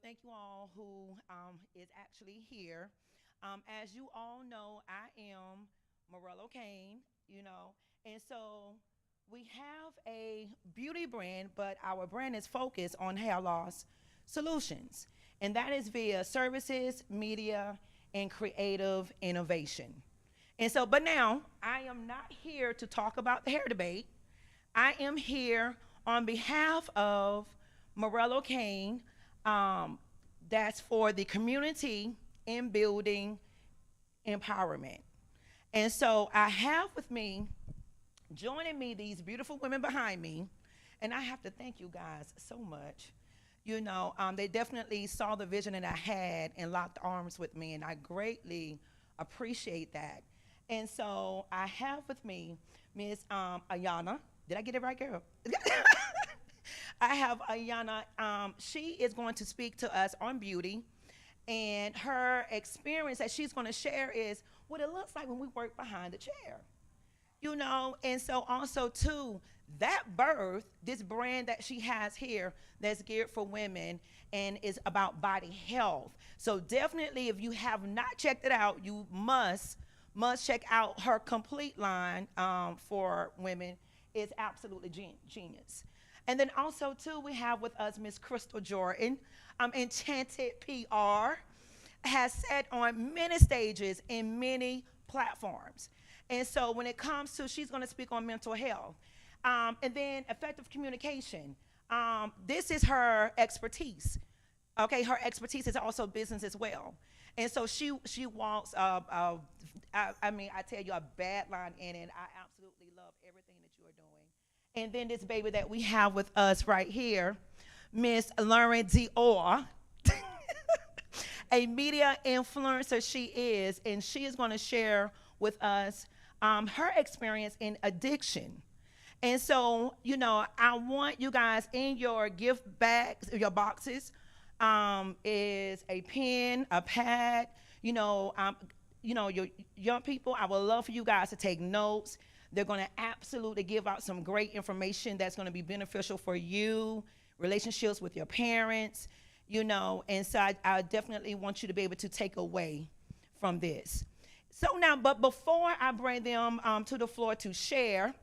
thank you all who is actually here. As you all know, I am Morello Kane, and so we have a beauty brand, but our brand is focused on hair loss solutions, and that is via services, media, and creative innovation. And so, but now I am not here to talk about the hair debate. I am here on behalf of Morello Kane. Um, that's for the community in building empowerment. And so I have with me, joining me, these beautiful women behind me. And I have to thank you guys so much. They definitely saw the vision that I had and locked arms with me, and I greatly appreciate that. And so I have with me Miss Ayana. Did I get it right, girl? I have Ayana. She is going to speak to us on beauty, and her experience that she's going to share is what it looks like when we work behind the chair. And so also too, that birth, this brand that she has here that's geared for women and is about body health. So definitely, if you have not checked it out, you must check out her complete line for women. It's absolutely genius. And then also too, we have with us Miss Crystal Jordan, Enchanted PR, has said on many stages in many platforms. And so when it comes to, she's going to speak on mental health. And then effective communication. This is her expertise. Okay, her expertise is also business as well. And so she walks, I tell you, a bad line in it. I absolutely love everything that you are doing. And then this baby that we have with us right here, Miss Lauren Dior, a media influencer she is, and she is going to share with us her experience in addiction. And so, I want you guys in your gift bags, your boxes, is a pen, a pad. Your young people, I would love for you guys to take notes. They're going to absolutely give out some great information that's going to be beneficial for you, relationships with your parents, and so I definitely want you to be able to take away from this. So now, but before I bring them to the floor to share,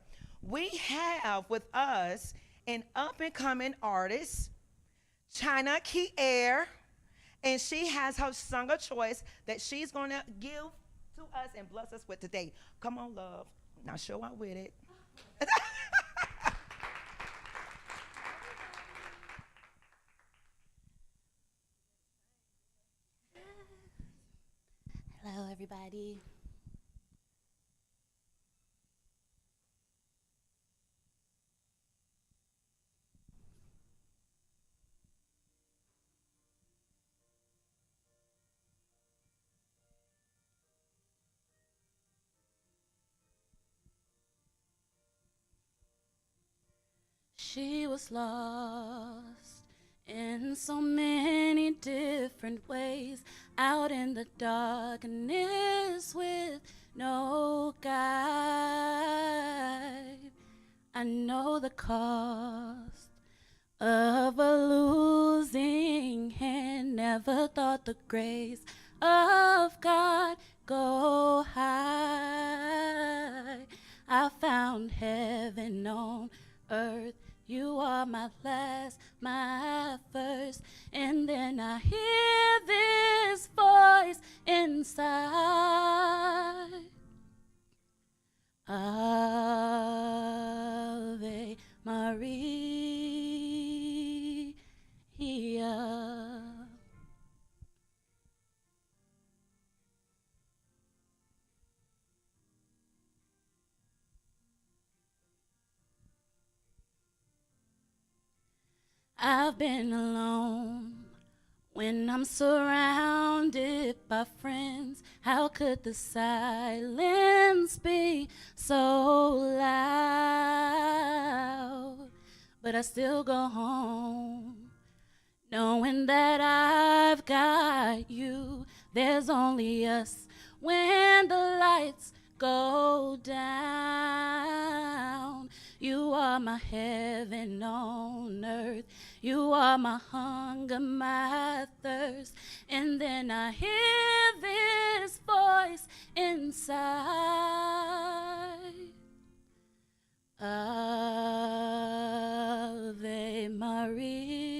we have with us an up-and-coming artist, China Kier, and she has her song of choice that she's going to give to us and bless us with today. Come on, love. Now show out with it. Hello, everybody. She was lost in so many different ways, out in the darkness with no guide. I know the cost of a losing hand, never thought the grace of God go high. I found heaven on earth. You are my last, my first, and then I hear this voice inside. Ave Maria. I've been alone when I'm surrounded by friends. How could the silence be so loud? But I still go home, knowing that I've got you. There's only us when the lights go down. You are my heaven on earth. You are my hunger, my thirst. And then I hear this voice inside. Ave Maria.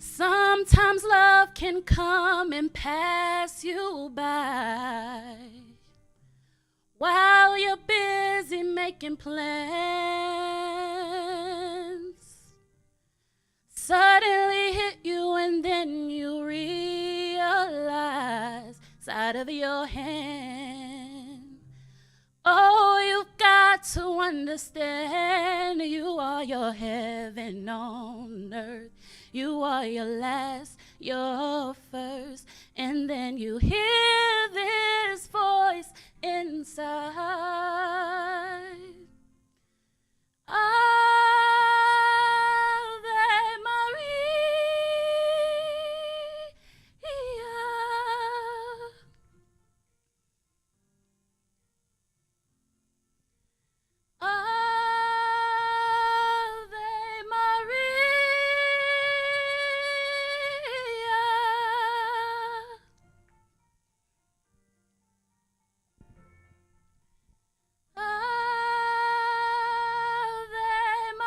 Sometimes love can come and pass you by while you're busy making plans. Suddenly hit you and then you realize side of your hand. Oh, you've got to understand you are your heaven on earth. You are your last, your first, and then you hear this voice inside. Ave Maria. Ave Maria. Ave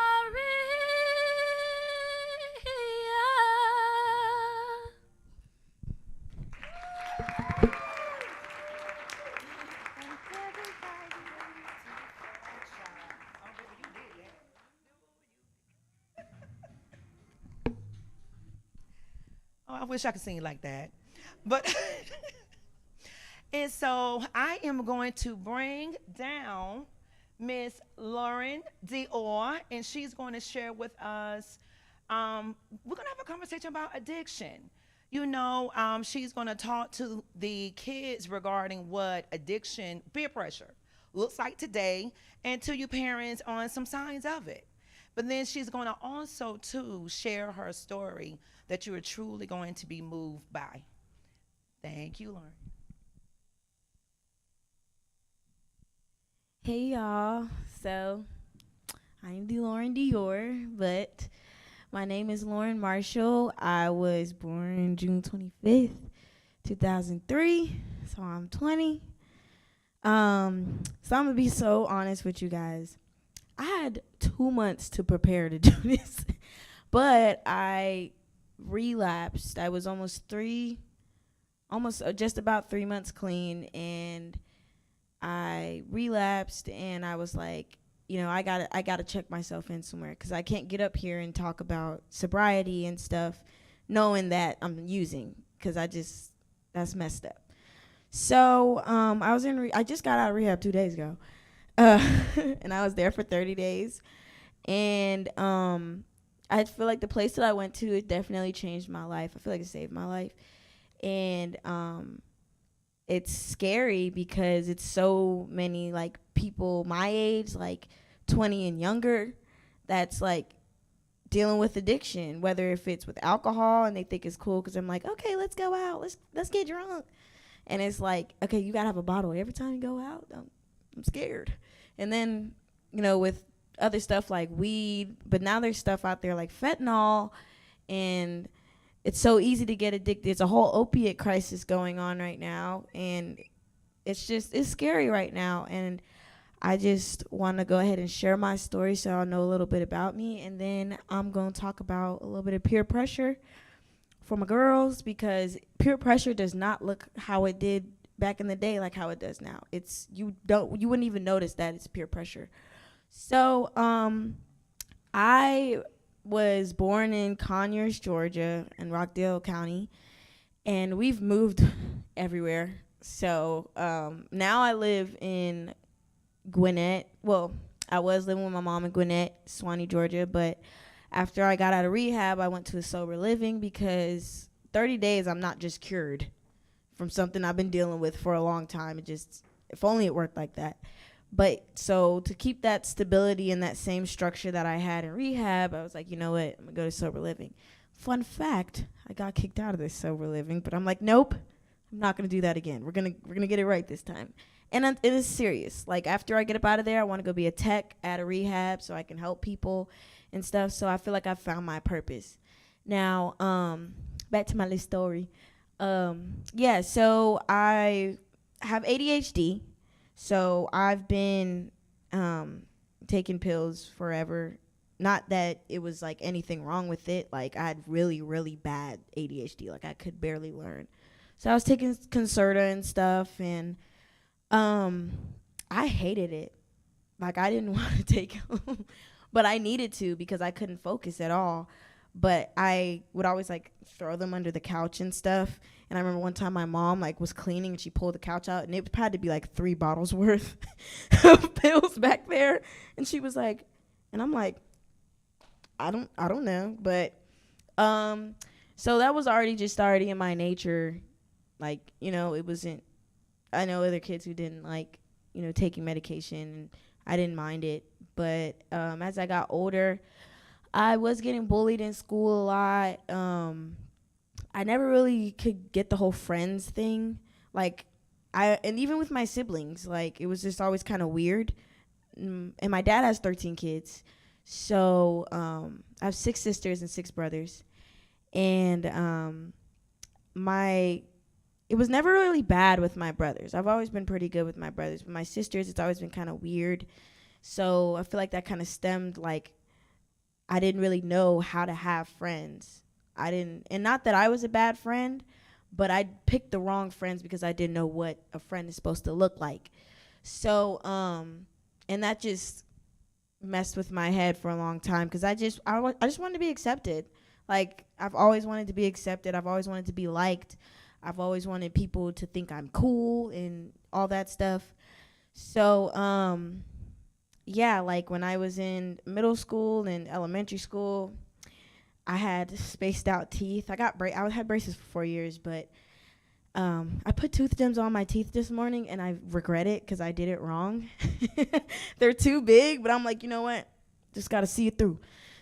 Maria. Oh, I wish I could sing like that. But and so I am going to bring down Miss Lauren Dior, and she's going to share with us. We're going to have a conversation about addiction. She's going to talk to the kids regarding what addiction, peer pressure, looks like today, and to you parents on some signs of it. But then she's going to also, too, share her story that you are truly going to be moved by. Thank you, Lauren. Hey y'all. So I'm Lauren Dior, but my name is Lauren Marshall. I was born June 25th, 2003. So I'm 20. So I'm gonna be so honest with you guys. I had 2 months to prepare to do this, but I relapsed. I was just about 3 months clean, and I relapsed, and I was like, I gotta check myself in somewhere, because I can't get up here and talk about sobriety and stuff knowing that I'm using, because that's messed up. So I just got out of rehab 2 days ago, and I was there for 30 days, and I feel like the place that I went to, it definitely changed my life. I feel like it saved my life, and it's scary because it's so many like people my age, like 20 and younger, that's like dealing with addiction, whether if it's with alcohol and they think it's cool because I'm like, okay, let's go out, let's get drunk, and it's like, okay, you gotta have a bottle every time you go out. I'm scared. And then with other stuff like weed, but now there's stuff out there like fentanyl, and it's so easy to get addicted. It's a whole opiate crisis going on right now, and it's scary right now. And I just want to go ahead and share my story so y'all know a little bit about me, and then I'm going to talk about a little bit of peer pressure for my girls, because peer pressure does not look how it did back in the day like how it does now. You wouldn't even notice that it's peer pressure. So I was born in Conyers, Georgia, in Rockdale County, and we've moved everywhere. So now I live in Gwinnett. Well, I was living with my mom in Gwinnett, Swanee, Georgia, but after I got out of rehab, I went to a sober living, because 30 days I'm not just cured from something I've been dealing with for a long time. If only it worked like that. But so to keep that stability and that same structure that I had in rehab, I was like, you know what? I'm gonna go to sober living. Fun fact, I got kicked out of this sober living, but I'm like, nope, I'm not gonna do that again. We're gonna get it right this time. And it is serious. Like after I get up out of there, I want to go be a tech at a rehab so I can help people and stuff. So I feel like I found my purpose. Now, back to my little story. Yeah, so I have ADHD. So I've been taking pills forever. Not that it was like anything wrong with it. Like I had really, really bad ADHD. Like I could barely learn. So I was taking Concerta and stuff, and I hated it. Like I didn't want to take them, but I needed to because I couldn't focus at all. But I would always like throw them under the couch and stuff. And I remember one time my mom like was cleaning and she pulled the couch out, and it had to be like 3 bottles worth of pills back there. And she was like, and I'm like, I don't know. But so that was already in my nature. Like, you know, it wasn't, I know other kids who didn't like, you know, taking medication, and I didn't mind it. But as I got older, I was getting bullied in school a lot. I never really could get the whole friends thing. Like, and even with my siblings, like, it was just always kind of weird. And my dad has 13 kids. So I have 6 sisters and 6 brothers. And it was never really bad with my brothers. I've always been pretty good with my brothers. But my sisters, it's always been kind of weird. So I feel like that kind of stemmed, like, I didn't really know how to have friends. And not that I was a bad friend, but I picked the wrong friends because I didn't know what a friend is supposed to look like. So, and that just messed with my head for a long time because I just wanted to be accepted. Like, I've always wanted to be accepted. I've always wanted to be liked. I've always wanted people to think I'm cool and all that stuff. So, yeah, like when I was in middle school and elementary school, I had spaced out teeth. I had braces for 4 years, but I put tooth gems on my teeth this morning, and I regret it because I did it wrong. They're too big, but I'm like, you know what? Just got to see it through.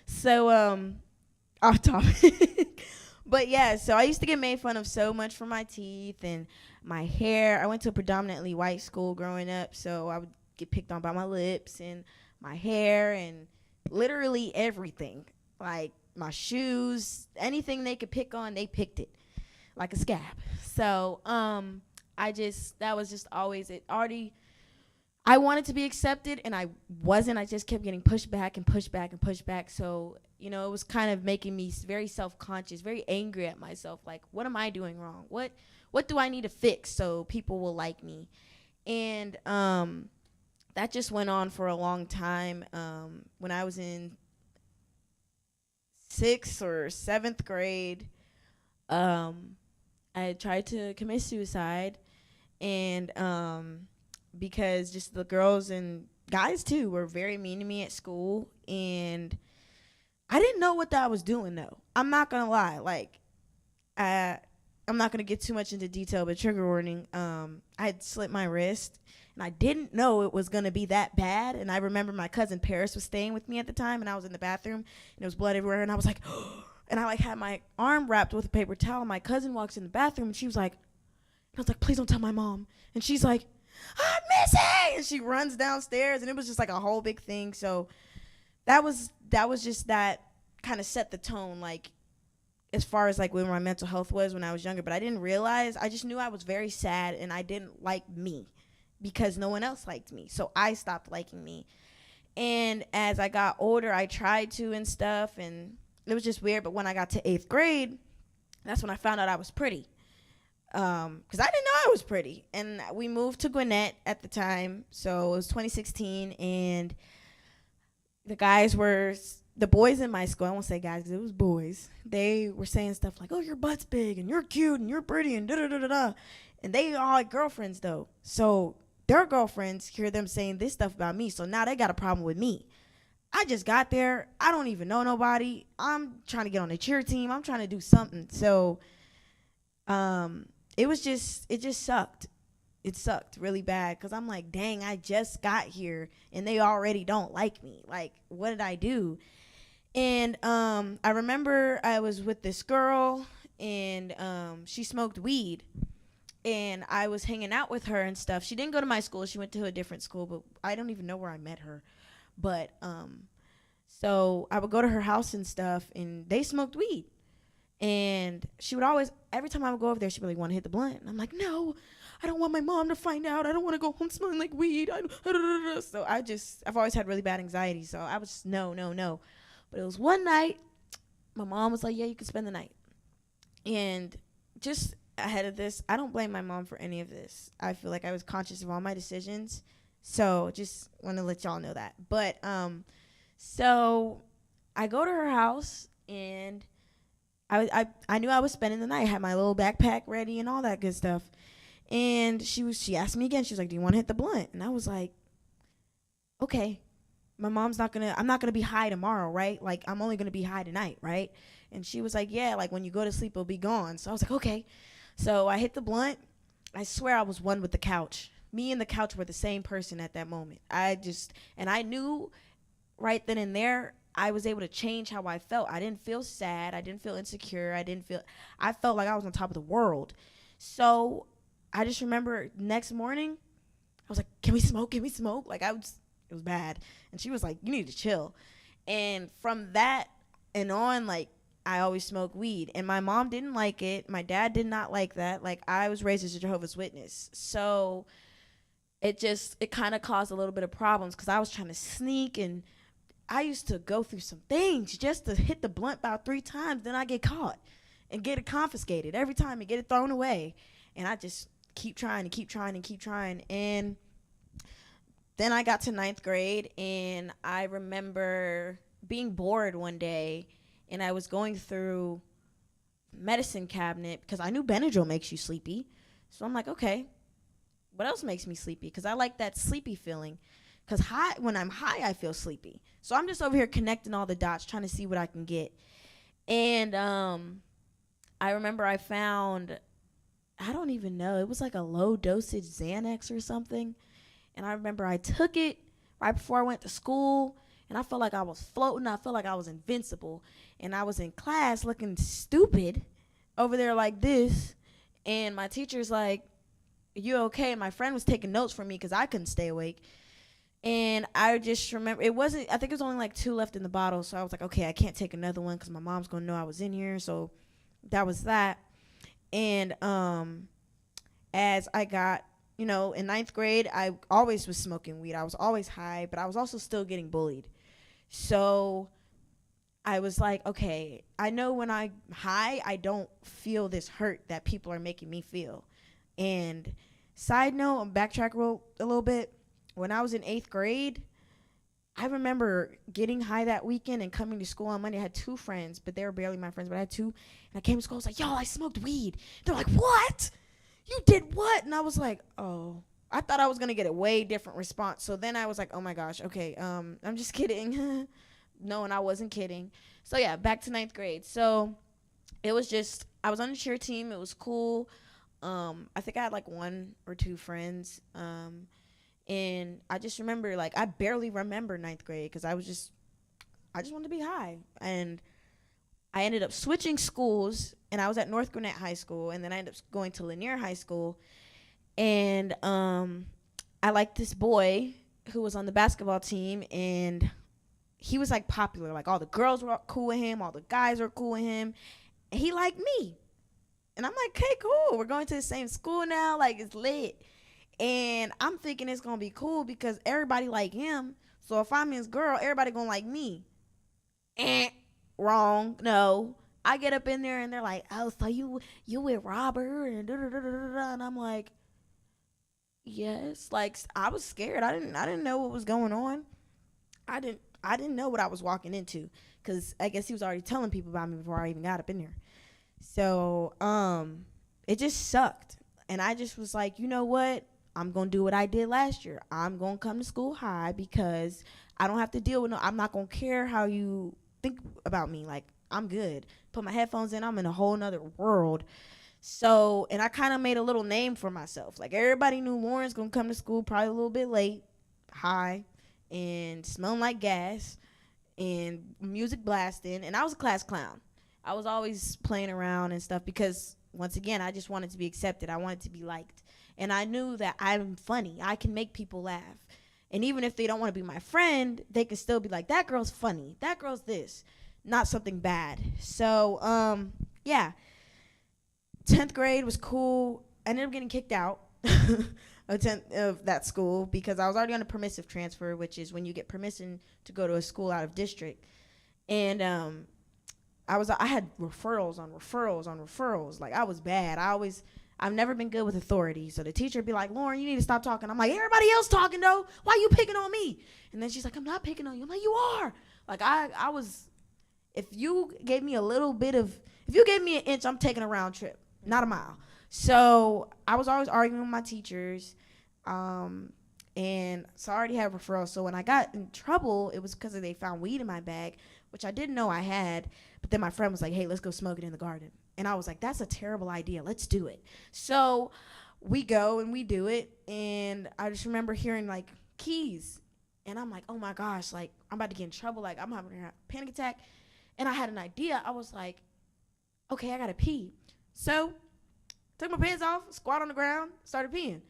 So, off topic. But yeah, so I used to get made fun of so much for my teeth and my hair. I went to a predominantly white school growing up, so I would get picked on by my lips and my hair and literally everything. Like my shoes, anything they could pick on, they picked it like a scab. So that was just always it. I wanted to be accepted, and I wasn't. I just kept getting pushed back and pushed back and pushed back. So, you know, it was kind of making me very self-conscious, very angry at myself. Like, what am I doing wrong? What do I need to fix so people will like me? And that just went on for a long time. When I was in 6th or 7th grade, I tried to commit suicide, and because just the girls and guys too were very mean to me at school, and I didn't know what that was doing though. I'm not gonna lie, like I'm not gonna get too much into detail, but trigger warning. I had slit my wrist, and I didn't know it was gonna be that bad. And I remember my cousin Paris was staying with me at the time, and I was in the bathroom, and there was blood everywhere, and I was like, and I like had my arm wrapped with a paper towel. And my cousin walks in the bathroom, and she was like, and I was like, please don't tell my mom. And she's like, I'm missing, and she runs downstairs, and it was just like a whole big thing. So that was just that kind of set the tone, like as far as like where my mental health was when I was younger. But I didn't realize, I just knew I was very sad, and I didn't like me because no one else liked me. So I stopped liking me. And as I got older, I tried to and stuff, and it was just weird. But when I got to 8th grade, that's when I found out I was pretty. Because I didn't know I was pretty. And we moved to Gwinnett at the time. So it was 2016. And the boys in my school, I won't say guys because it was boys. They were saying stuff like, oh, your butt's big and you're cute and you're pretty and da-da-da-da-da. And they all had girlfriends, though. So their girlfriends hear them saying this stuff about me. So now they got a problem with me. I just got there. I don't even know nobody. I'm trying to get on the cheer team. I'm trying to do something. So it just sucked. it sucked really bad because I'm like, dang, I just got here and they already don't like me. Like, what did I do? And I remember I was with this girl and she smoked weed. And I was hanging out with her and stuff. She didn't go to my school. She went to a different school, but I don't even know where I met her. But so I would go to her house and stuff, and they smoked weed. And she would always, every time I would go over there, she'd be like, "Want to hit the blunt?" And I'm like, "No, I don't want my mom to find out. I don't want to go home smelling like weed." So I've always had really bad anxiety. So I was no, no, no. But it was one night, my mom was like, "Yeah, you can spend the night." And just ahead of this, I don't blame my mom for any of this. I feel like I was conscious of all my decisions. So just want to let y'all know that. But so I go to her house and I knew I was spending the night. I had my little backpack ready and all that good stuff. And she asked me again. She was like, "Do you want to hit the blunt?" And I was like, "Okay. I'm not gonna be high tomorrow, right? Like, I'm only gonna be high tonight, right?" And she was like, "Yeah, like when you go to sleep, it'll be gone." So I was like, "Okay." So I hit the blunt. I swear I was one with the couch. Me and the couch were the same person at that moment. And I knew right then and there I was able to change how I felt. I didn't feel sad. I didn't feel insecure. I felt like I was on top of the world. So I just remember next morning, I was like, "Can we smoke? Can we smoke?" Like it was bad. And she was like, "You need to chill." And from that and on, like, I always smoke weed. And my mom didn't like it. My dad did not like that. Like, I was raised as a Jehovah's Witness. So it kind of caused a little bit of problems because I was trying to sneak, and I used to go through some things just to hit the blunt about 3 times. Then I get caught and get it confiscated every time and get it thrown away. And I just keep trying and keep trying and keep trying. And then I got to 9th grade, and I remember being bored one day, and I was going through medicine cabinet because I knew Benadryl makes you sleepy. So I'm like, okay, what else makes me sleepy? Because I like that sleepy feeling. Because when I'm high, I feel sleepy. So I'm just over here connecting all the dots, trying to see what I can get. And I remember I found, I don't even know, it was like a low dosage Xanax or something. And I remember I took it right before I went to school, and I felt like I was floating. I felt like I was invincible. And I was in class looking stupid over there like this. And my teacher's like, "You okay?" And my friend was taking notes for me because I couldn't stay awake. And I just remember, I think it was only like 2 left in the bottle. So I was like, okay, I can't take another one because my mom's going to know I was in here. So that was that. And as I got, in 9th grade, I always was smoking weed. I was always high, but I was also still getting bullied. So I was like, okay, I know when I'm high, I don't feel this hurt that people are making me feel. And side note, I'm backtrack a little bit. When I was in 8th grade, I remember getting high that weekend and coming to school on Monday. I had 2 friends, but they were barely my friends, but I had 2. And I came to school, I was like, "Y'all, I smoked weed." They're like, "What? You did what?" And I was like, oh. I thought I was going to get a way different response. So then I was like, oh my gosh, okay, I'm just kidding. No, and I wasn't kidding. So yeah, back to 9th grade. So it was just, I was on the cheer team. It was cool. I think I had like 1 or 2 friends. And I just remember, like, I barely remember 9th grade because I just wanted to be high. And I ended up switching schools, and I was at North Gwinnett High School, and then I ended up going to Lanier High School. And I liked this boy who was on the basketball team, and he was like popular. Like, all the girls were cool with him, all the guys were cool with him, and he liked me. And I'm like, okay, cool. We're going to the same school now. Like, it's lit. And I'm thinking it's going to be cool because everybody like him. So if I'm his girl, everybody going to like me. Wrong. No. I get up in there and they're like, "Oh, so you with Robert?" And and I'm like, yes. Like, I was scared. I didn't know what was going on. I didn't know what I was walking into because I guess he was already telling people about me before I even got up in there. So it just sucked. And I just was like, you know what? I'm going to do what I did last year. I'm going to come to school high because I don't have to deal with I'm not going to care how you think about me. Like, I'm good. Put my headphones in. I'm in a whole nother world. So, and I kind of made a little name for myself. Like, everybody knew Lauren's gonna come to school probably a little bit late, high, and smelling like gas, and music blasting. And I was a class clown. I was always playing around and stuff because, once again, I just wanted to be accepted. I wanted to be liked. And I knew that I'm funny. I can make people laugh. And even if they don't want to be my friend, they can still be like, that girl's funny. That girl's this. Not something bad. So, yeah. 10th grade was cool. I ended up getting kicked out of that school because I was already on a permissive transfer, which is when you get permission to go to a school out of district. And I had referrals on referrals on referrals. Like, I was bad. I've never been good with authority. So the teacher would be like, Lauren, you need to stop talking. I'm like, everybody else talking though. Why are you picking on me? And then she's like, I'm not picking on you. I'm like, you are. Like, I was, if you gave me an inch, I'm taking a round trip, not a mile. So I was always arguing with my teachers. And so I already had referrals. So when I got in trouble, it was because they found weed in my bag, which I didn't know I had. But then my friend was like, hey, let's go smoke it in the garden. And I was like, that's a terrible idea. Let's do it. So we go and we do it. And I just remember hearing, like, keys. And I'm like, oh, my gosh, like, I'm about to get in trouble. Like, I'm having a panic attack. And I had an idea. I was like, okay, I got to pee. So took my pants off, squat on the ground, started peeing.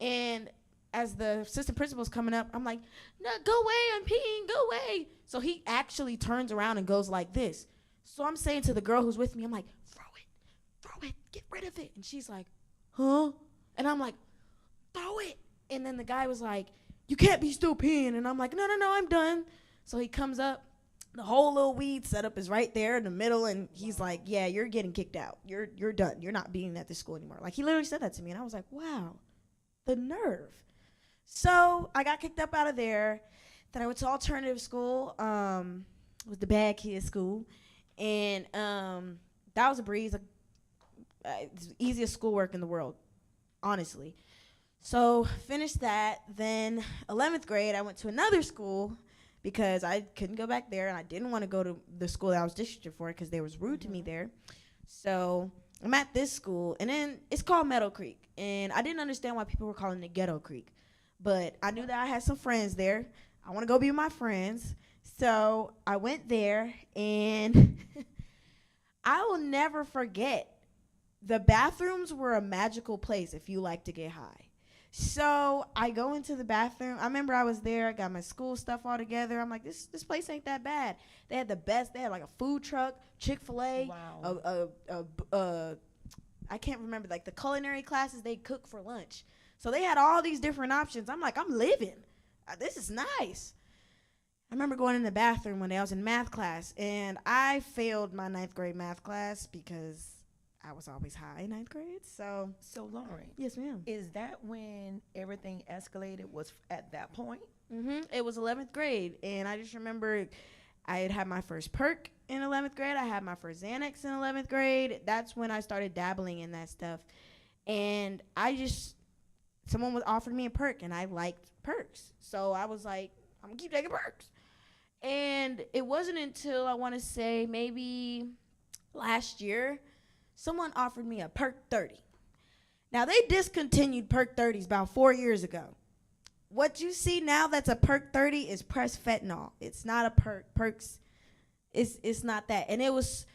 And as the assistant principal's coming up, I'm like, no, go away, I'm peeing, go away. So he actually turns around and goes like this. So I'm saying to the girl who's with me, I'm like, throw it, get rid of it. And she's like, huh? And I'm like, throw it. And then the guy was like, you can't be still peeing. And I'm like, no, I'm done. So he comes up. The whole little weed setup is right there in the middle, and he's like, yeah, you're getting kicked out. You're done. You're not being at this school anymore. Like, he literally said that to me, and I was like, wow, the nerve. So I got kicked up out of there. Then I went to alternative school, was the bad kid school, and that was a breeze. It's the easiest schoolwork in the world, honestly. So finished that. Then 11th grade, I went to another school because I couldn't go back there, and I didn't want to go to the school that I was districted for because they was rude to me there. So I'm at this school, and then it's called Meadow Creek, and I didn't understand why people were calling it Ghetto Creek, but I knew that I had some friends there. I want to go be with my friends, so I went there, and I will never forget, the bathrooms were a magical place if you like to get high. So I go into the bathroom. I remember I was there. I got my school stuff all together. I'm like, this place ain't that bad. They had the best. They had like a food truck, Chick-fil-A. Wow. I can't remember, like the culinary classes they cook for lunch. So they had all these different options. I'm like, I'm living. This is nice. I remember going in the bathroom one day. I was in math class, and I failed my 9th grade math class because I was always high in 9th grade. So Lauren, yes, ma'am. is that when everything escalated? Was at that point? It was 11th grade, and I just remember I had my first perk in 11th grade. I had my first Xanax in 11th grade. That's when I started dabbling in that stuff. And someone was offering me a perk, and I liked perks. So I was like, I'm going to keep taking perks. And it wasn't until, I want to say, maybe last year, someone offered me a perk 30. Now, they discontinued perk 30s about 4 years ago. What you see now that's a perk 30 is pressed fentanyl. It's not a perks. It's not that. And it was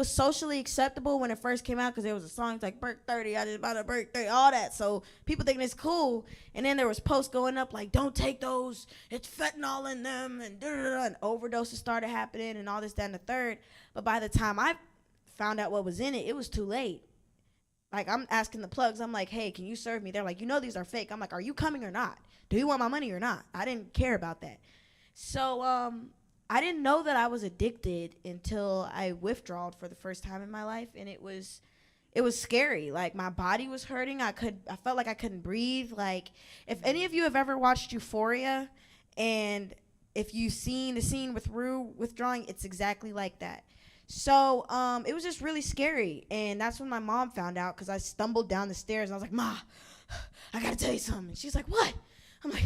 socially acceptable when it first came out because there was a song like perk 30, I just bought a perk 30, all that. So people thinking it's cool. And then there was posts going up like, don't take those, it's fentanyl in them, and and overdoses started happening and all this, that, and the third. But by the time I found out what was in it, it was too late. Like, I'm asking the plugs, I'm like, hey, can you serve me? They're like, these are fake. I'm like, are you coming or not? Do you want my money or not? I didn't care about that. So I didn't know that I was addicted until I withdrawed for the first time in my life, and it was scary. Like, my body was hurting. I felt like I couldn't breathe. Like, if any of you have ever watched Euphoria, and if you've seen the scene with Rue withdrawing, it's exactly like that. So it was just really scary, and that's when my mom found out because I stumbled down the stairs, and I was like, Ma, I gotta tell you something. And she's like, what? I'm like,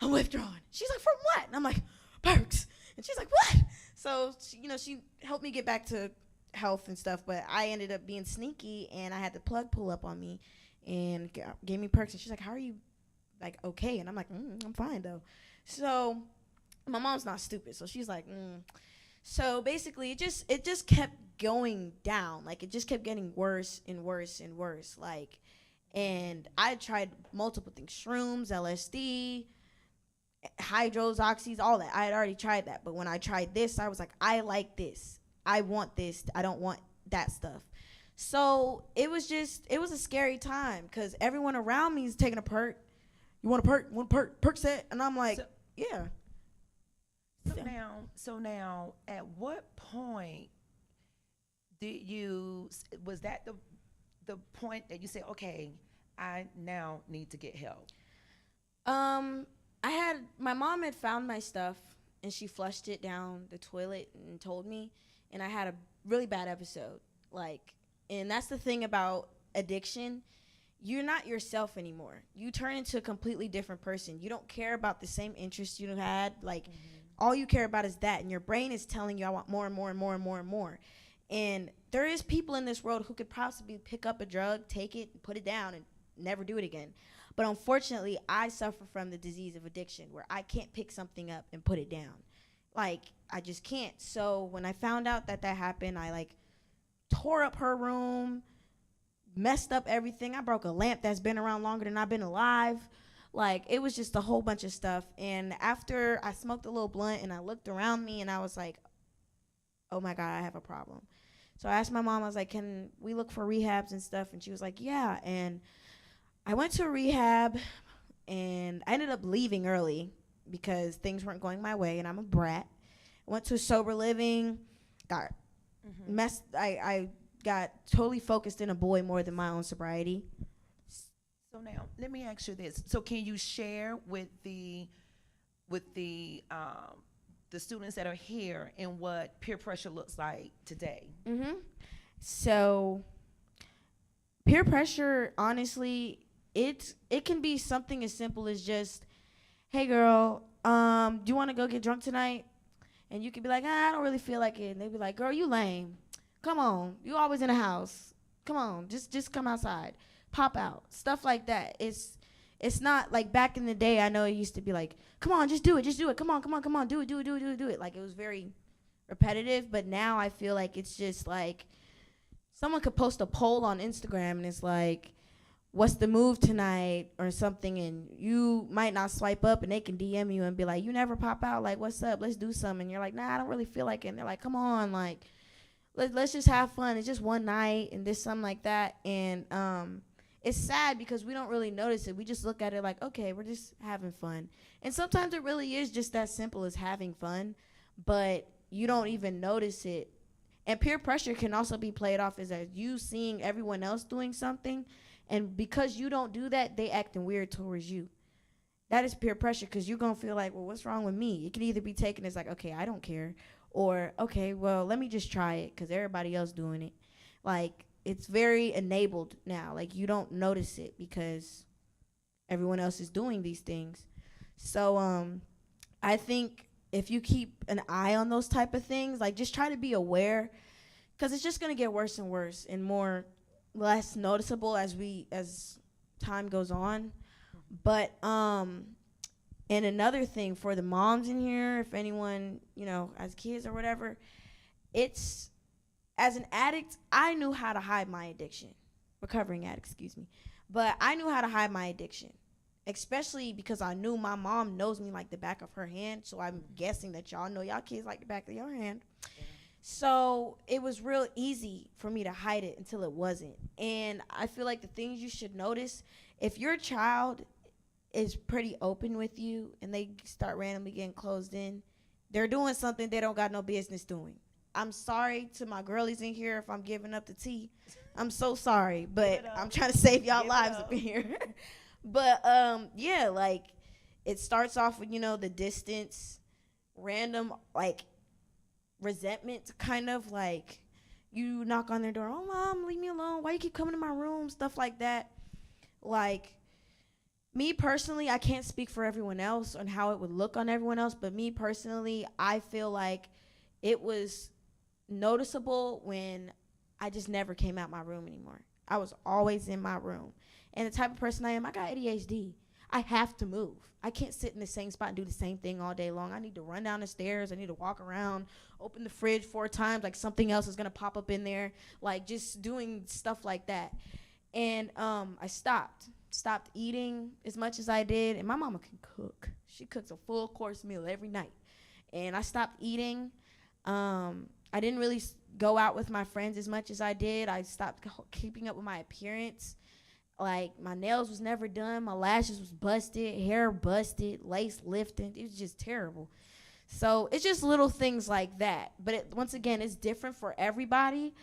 I'm withdrawing. She's like, from what? And I'm like, perks. And she's like, what? So she helped me get back to health and stuff, but I ended up being sneaky, and I had the plug pull up on me and gave me perks. And she's like, "How are you, like, okay?" And I'm like, "I'm fine though." So my mom's not stupid, so she's like, So basically, it just kept going down. Like, it just kept getting worse and worse and worse. Like, and I tried multiple things: shrooms, LSD, hydros, oxys, all that. I had already tried that, but when I tried this, I was like, I like this. I want this. I don't want that stuff. So it was a scary time because everyone around me is taking a perk. You want a perk? Want a perk? Perk set? And I'm like, So, yeah. so now, at what point was that the point that you said, okay, I now need to get help? Um, my mom had found my stuff and she flushed it down the toilet and told me, and I had a really bad episode. Like, and that's the thing about addiction. You're not yourself anymore. You turn into a completely different person. You don't care about the same interests you had. Like, all you care about is that, and your brain is telling you, I want more and more and more and more and more. And there is people in this world who could possibly pick up a drug, take it, put it down, and never do it again. But unfortunately, I suffer from the disease of addiction where I can't pick something up and put it down. Like, I just can't. So when I found out that happened, I, like, tore up her room, messed up everything. I broke a lamp that's been around longer than I've been alive. Like, it was just a whole bunch of stuff. And after I smoked a little blunt and I looked around me and I was like, oh my God, I have a problem. So I asked my mom, I was like, can we look for rehabs and stuff? And she was like, yeah. And I went to a rehab and I ended up leaving early because things weren't going my way and I'm a brat. I went to a sober living, got messed. I got totally focused in a boy more than my own sobriety. So now, let me ask you this. So can you share with the students that are here and what peer pressure looks like today? So peer pressure, honestly, it can be something as simple as just, hey girl, do you want to go get drunk tonight? And you could be like, I don't really feel like it. And they'd be like, girl, you lame. Come on, you always in the house. Come on, just come outside, pop out, stuff like that. It's not like back in the day. I know it used to be like, come on, just do it, come on, do it. Like, it was very repetitive. But now I feel like it's just like someone could post a poll on Instagram and it's like, what's the move tonight or something, and you might not swipe up and they can DM you and be like, you never pop out, like, what's up, let's do something. And you're like, nah, I don't really feel like it. And they're like, come on, like, let's just have fun. It's just one night and this, something like that. And it's sad because we don't really notice it. We just look at it like, okay, we're just having fun. And sometimes it really is just that simple as having fun, but you don't even notice it. And peer pressure can also be played off as you seeing everyone else doing something, and because you don't do that, they acting weird towards you. That is peer pressure, because you're going to feel like, well, what's wrong with me? It can either be taken as like, okay, I don't care, or, okay, well, let me just try it because everybody else doing it. Like, it's very enabled now. Like, you don't notice it because everyone else is doing these things. So I think if you keep an eye on those type of things, like, just try to be aware, because it's just going to get worse and worse and less noticeable as time goes on. But and another thing for the moms in here, if anyone, has kids or whatever, it's, as an addict, I knew how to hide my addiction. Recovering addict, excuse me. But I knew how to hide my addiction, especially because I knew my mom knows me like the back of her hand. So I'm guessing that y'all know y'all kids like the back of your hand. Yeah. So it was real easy for me to hide it until it wasn't. And I feel like the things you should notice, if your child is pretty open with you and they start randomly getting closed in, they're doing something they don't got no business doing. I'm sorry to my girlies in here if I'm giving up the tea. I'm so sorry, but I'm trying to save y'all lives up in here. But yeah, like, it starts off with, the distance, random, like, resentment, kind of like you knock on their door, oh mom, leave me alone, why you keep coming to my room, stuff like that. Like, me personally, I can't speak for everyone else on how it would look on everyone else, but me personally, I feel like it was noticeable when I just never came out my room anymore. I was always in my room. And the type of person I am, I got ADHD. I have to move. I can't sit in the same spot and do the same thing all day long. I need to run down the stairs. I need to walk around, open the fridge 4 times, like something else is going to pop up in there, like just doing stuff like that. And I stopped eating as much as I did. And my mama can cook. She cooks a full course meal every night. And I stopped eating. I didn't really go out with my friends as much as I did. I stopped keeping up with my appearance. Like, my nails was never done. My lashes was busted. Hair busted. Lace lifting. It was just terrible. So it's just little things like that. But once again, it's different for everybody.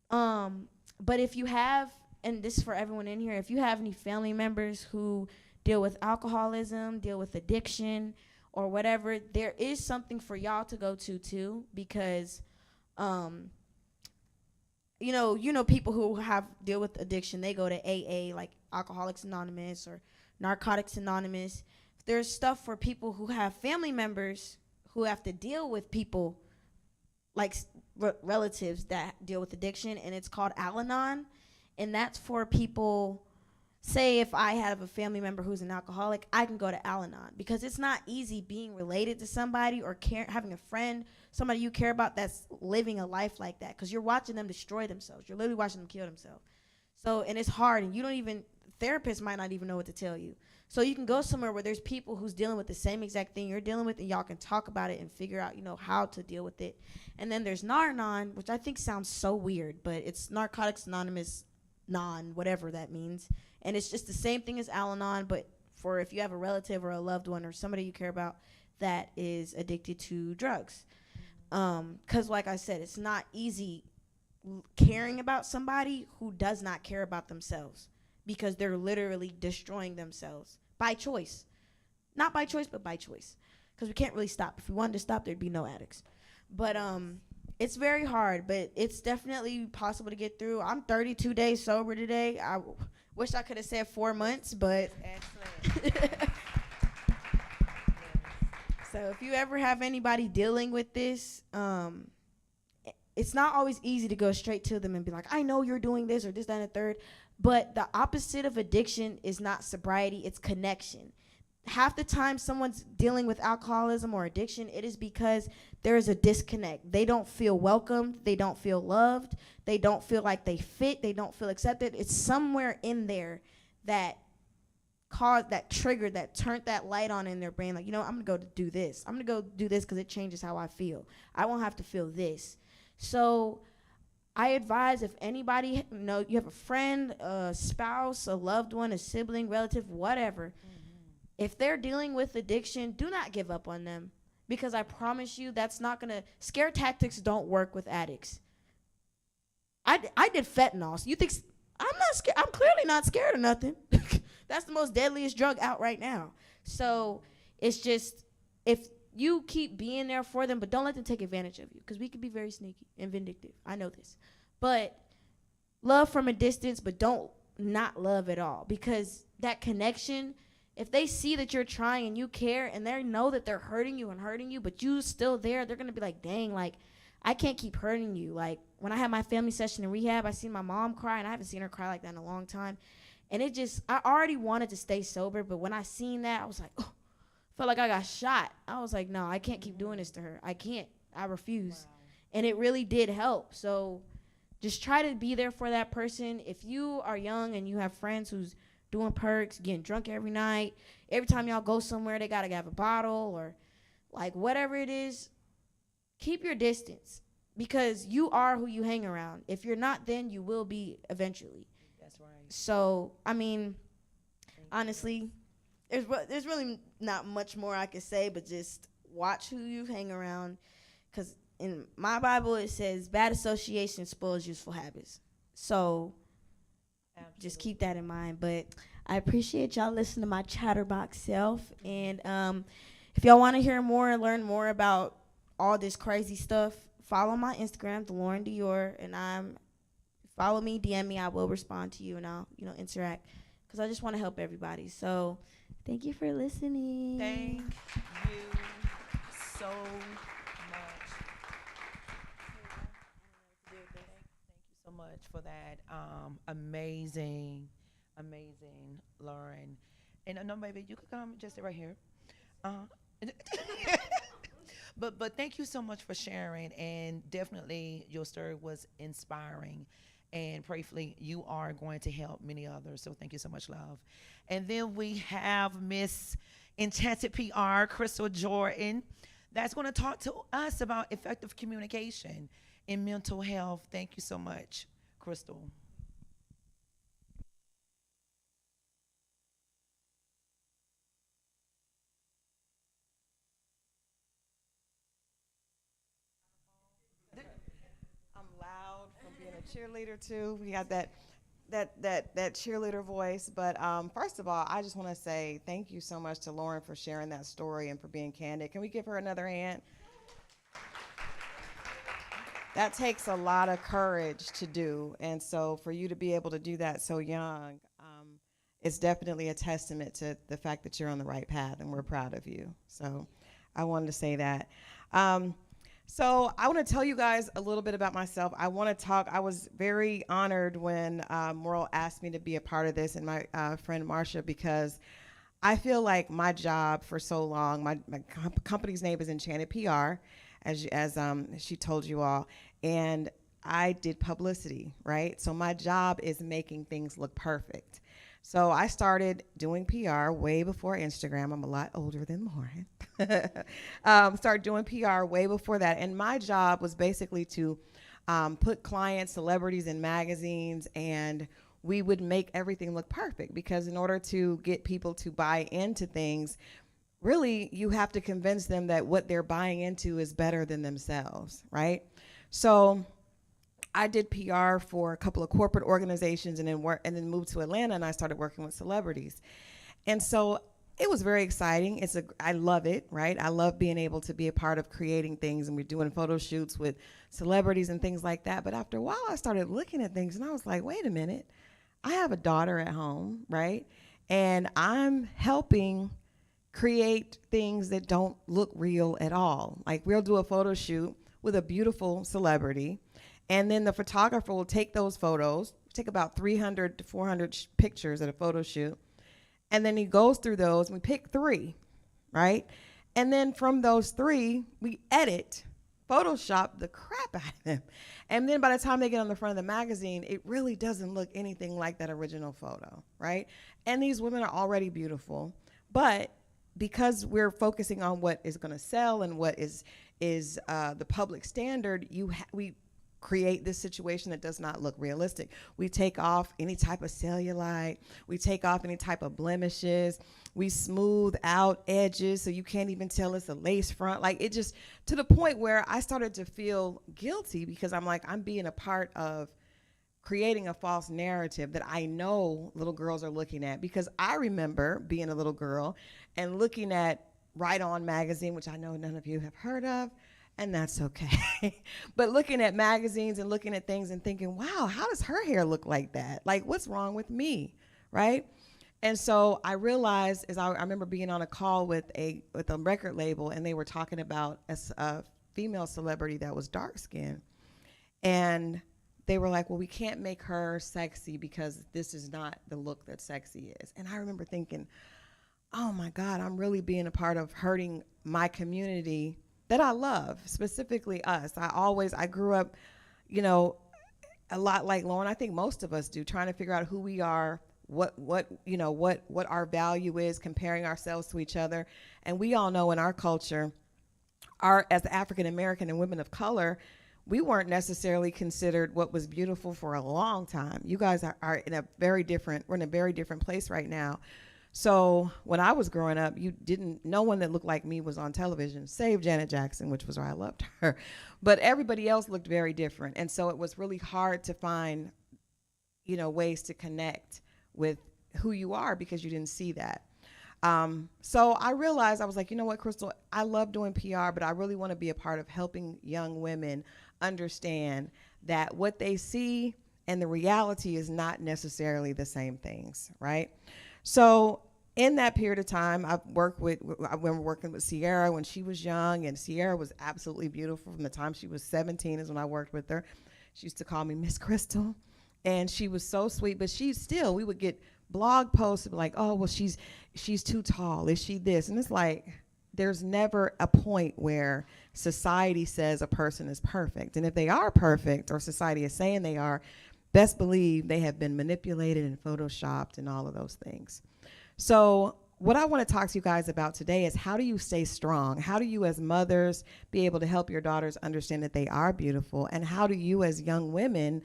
But if you have, and this is for everyone in here, if you have any family members who deal with alcoholism, deal with addiction, or whatever, there is something for y'all to go to too, because you know people who have deal with addiction, they go to AA, like Alcoholics Anonymous or Narcotics Anonymous. There's stuff for people who have family members who have to deal with people like relatives that deal with addiction, and it's called Al-Anon. And that's for people, say if I have a family member who's an alcoholic, I can go to Al-Anon, because it's not easy being related to somebody or having a friend, somebody you care about that's living a life like that, because you're watching them destroy themselves. You're literally watching them kill themselves. So, and it's hard, and you don't even, therapists might not even know what to tell you. So you can go somewhere where there's people who's dealing with the same exact thing you're dealing with, and y'all can talk about it and figure out, how to deal with it. And then there's Nar-Anon, which I think sounds so weird, but it's Narcotics Anonymous, whatever that means. And it's just the same thing as Al-Anon, but for if you have a relative or a loved one or somebody you care about that is addicted to drugs. Because like I said, it's not easy caring about somebody who does not care about themselves, because they're literally destroying themselves by choice. Not by choice, but by choice. Because we can't really stop. If we wanted to stop, there'd be no addicts. But it's very hard, but it's definitely possible to get through. I'm 32 days sober today. I wish I could have said 4 months, but Excellent. so if you ever have anybody dealing with this, it's not always easy to go straight to them and be like, I know you're doing this or this, that, and the third. But the opposite of addiction is not sobriety, it's connection. Half the time someone's dealing with alcoholism or addiction, it is because there is a disconnect. They don't feel welcomed. They don't feel loved. They don't feel like they fit. They don't feel accepted. It's somewhere in there that caused that trigger, that turned that light on in their brain. Like, I'm going to go do this. I'm going to go do this because it changes how I feel. I won't have to feel this. So I advise, if anybody, you have a friend, a spouse, a loved one, a sibling, relative, whatever, if they're dealing with addiction, do not give up on them, because I promise you that's not going to, scare tactics don't work with addicts. I did fentanyl. So you think, I'm not scared. I'm clearly not scared of nothing. That's the most deadliest drug out right now. So it's just, if you keep being there for them, but don't let them take advantage of you, because we can be very sneaky and vindictive. I know this. But love from a distance, but don't not love at all, because that connection, if they see that you're trying and you care and they know that they're hurting you, but you still there, they're going to be like, dang, like, I can't keep hurting you. Like, when I had my family session in rehab, I seen my mom cry, and I haven't seen her cry like that in a long time. And I already wanted to stay sober, but when I seen that, I was like, oh, felt like I got shot. I was like, no, I can't keep doing this to her. I can't. I refuse. Wow. And it really did help. So just try to be there for that person. If you are young and you have friends who's doing perks, getting drunk every night, every time y'all go somewhere, they got to have a bottle or like whatever it is, keep your distance, because you are who you hang around. If you're not, then you will be eventually. That's right. So, I mean, honestly, there's really not much more I could say, but just watch who you hang around, because in my Bible it says bad association spoils useful habits. So absolutely, just keep that in mind. But I appreciate y'all listening to my chatterbox self. And if y'all want to hear more and learn more about all this crazy stuff, follow my Instagram, DeLauren Dior, and follow me, DM me. I will respond to you, and I'll interact, because I just want to help everybody. So thank you for listening. Thank you so much. much for that amazing, amazing Lauren. And no, baby, you could come just sit right here. But thank you so much for sharing, and definitely your story was inspiring, and prayerfully you are going to help many others. So thank you so much, love. And then we have Miss Enchanted PR, Crystal Jordan, that's going to talk to us about effective communication in mental health. Thank you so much, Crystal. I'm loud from being a cheerleader too. We got that cheerleader voice. But first of all, I just want to say thank you so much to Lauren for sharing that story and for being candid. Can we give her another hand? That takes a lot of courage to do, and so for you to be able to do that so young, it's definitely a testament to the fact that you're on the right path, and we're proud of you. So I wanted to say that. Um, So I want to tell you guys a little bit about myself. I want to talk. I was very honored when Merle asked me to be a part of this, and my friend Marcia, because I feel like my job for so long, my company's name is Enchanted PR, as she told you all, and I did publicity, right? So my job is making things look perfect. So I started doing PR way before Instagram. I'm a lot older than Lauren. Started doing PR way before that. And my job was basically to put clients, celebrities in magazines, and we would make everything look perfect, because in order to get people to buy into things, really you have to convince them that what they're buying into is better than themselves, right? So I did PR for a couple of corporate organizations, and then moved to Atlanta, and I started working with celebrities. And so it was very exciting. I love it, right? I love being able to be a part of creating things, and we're doing photo shoots with celebrities and things like that. But after a while, I started looking at things, and I was like, wait a minute. I have a daughter at home, right? And I'm helping create things that don't look real at all. Like, we'll do a photo shoot with a beautiful celebrity, and then the photographer will take those photos, take about 300 to 400 pictures at a photo shoot, and then he goes through those, and we pick three, right? And then from those three, we edit, Photoshop the crap out of them. And then by the time they get on the front of the magazine, it really doesn't look anything like that original photo, right? And these women are already beautiful, but because we're focusing on what is going to sell and what is the public standard, we create this situation that does not look realistic. We take off any type of cellulite. We take off any type of blemishes. We smooth out edges so you can't even tell it's a lace front. Like, it just, to the point where I started to feel guilty, because I'm like, I'm being a part of creating a false narrative that I know little girls are looking at. Because I remember being a little girl and looking at Right On magazine, which I know none of you have heard of, and that's okay. But looking at magazines and looking at things and thinking, wow, how does her hair look like that? Like, what's wrong with me, right? And so I realized, I remember being on a call with a record label, and they were talking about a female celebrity that was dark skinned. And they were like, well, we can't make her sexy because this is not the look that sexy is. And I remember thinking, oh my God, I'm really being a part of hurting my community that I love, specifically us. I grew up, you know, a lot like Lauren. I think most of us do, trying to figure out who we are, what our value is, comparing ourselves to each other. And we all know in our culture, as African American and women of color, we weren't necessarily considered what was beautiful for a long time. You guys are in a very different, we're in a very different place right now. So when I was growing up, no one that looked like me was on television, save Janet Jackson, which was why I loved her. But everybody else looked very different. And so it was really hard to find, ways to connect with who you are, because you didn't see that. So I realized, I was like, you know what, Crystal, I love doing PR, but I really want to be a part of helping young women understand that what they see and the reality is not necessarily the same things, right? So in that period of time, I've been working with Sierra when she was young, and Sierra was absolutely beautiful from the time she was 17 is when I worked with her. She used to call me Miss Crystal, and she was so sweet. But we would get blog posts like, oh, well, she's too tall. Is she this? And it's like, there's never a point where society says a person is perfect. And if they are perfect, or society is saying they are, best believe they have been manipulated and photoshopped and all of those things. So what I want to talk to you guys about today is, how do you stay strong? How do you as mothers be able to help your daughters understand that they are beautiful? And how do you as young women,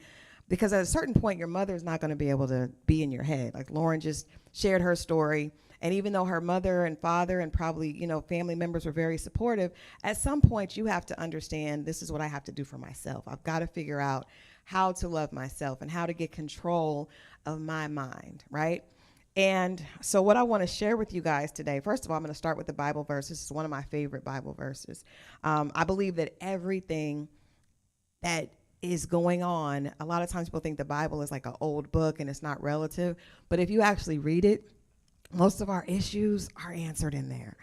because at a certain point your mother is not going to be able to be in your head. Like Lauren just shared her story. And even though her mother and father and probably, family members were very supportive, at some point you have to understand, this is what I have to do for myself. I've got to figure out how to love myself and how to get control of my mind, right? And so what I want to share with you guys today, first of all, I'm going to start with the Bible verse. This is one of my favorite Bible verses. I believe that everything that is going on, a lot of times people think the Bible is like an old book and it's not relative. But if you actually read it, most of our issues are answered in there.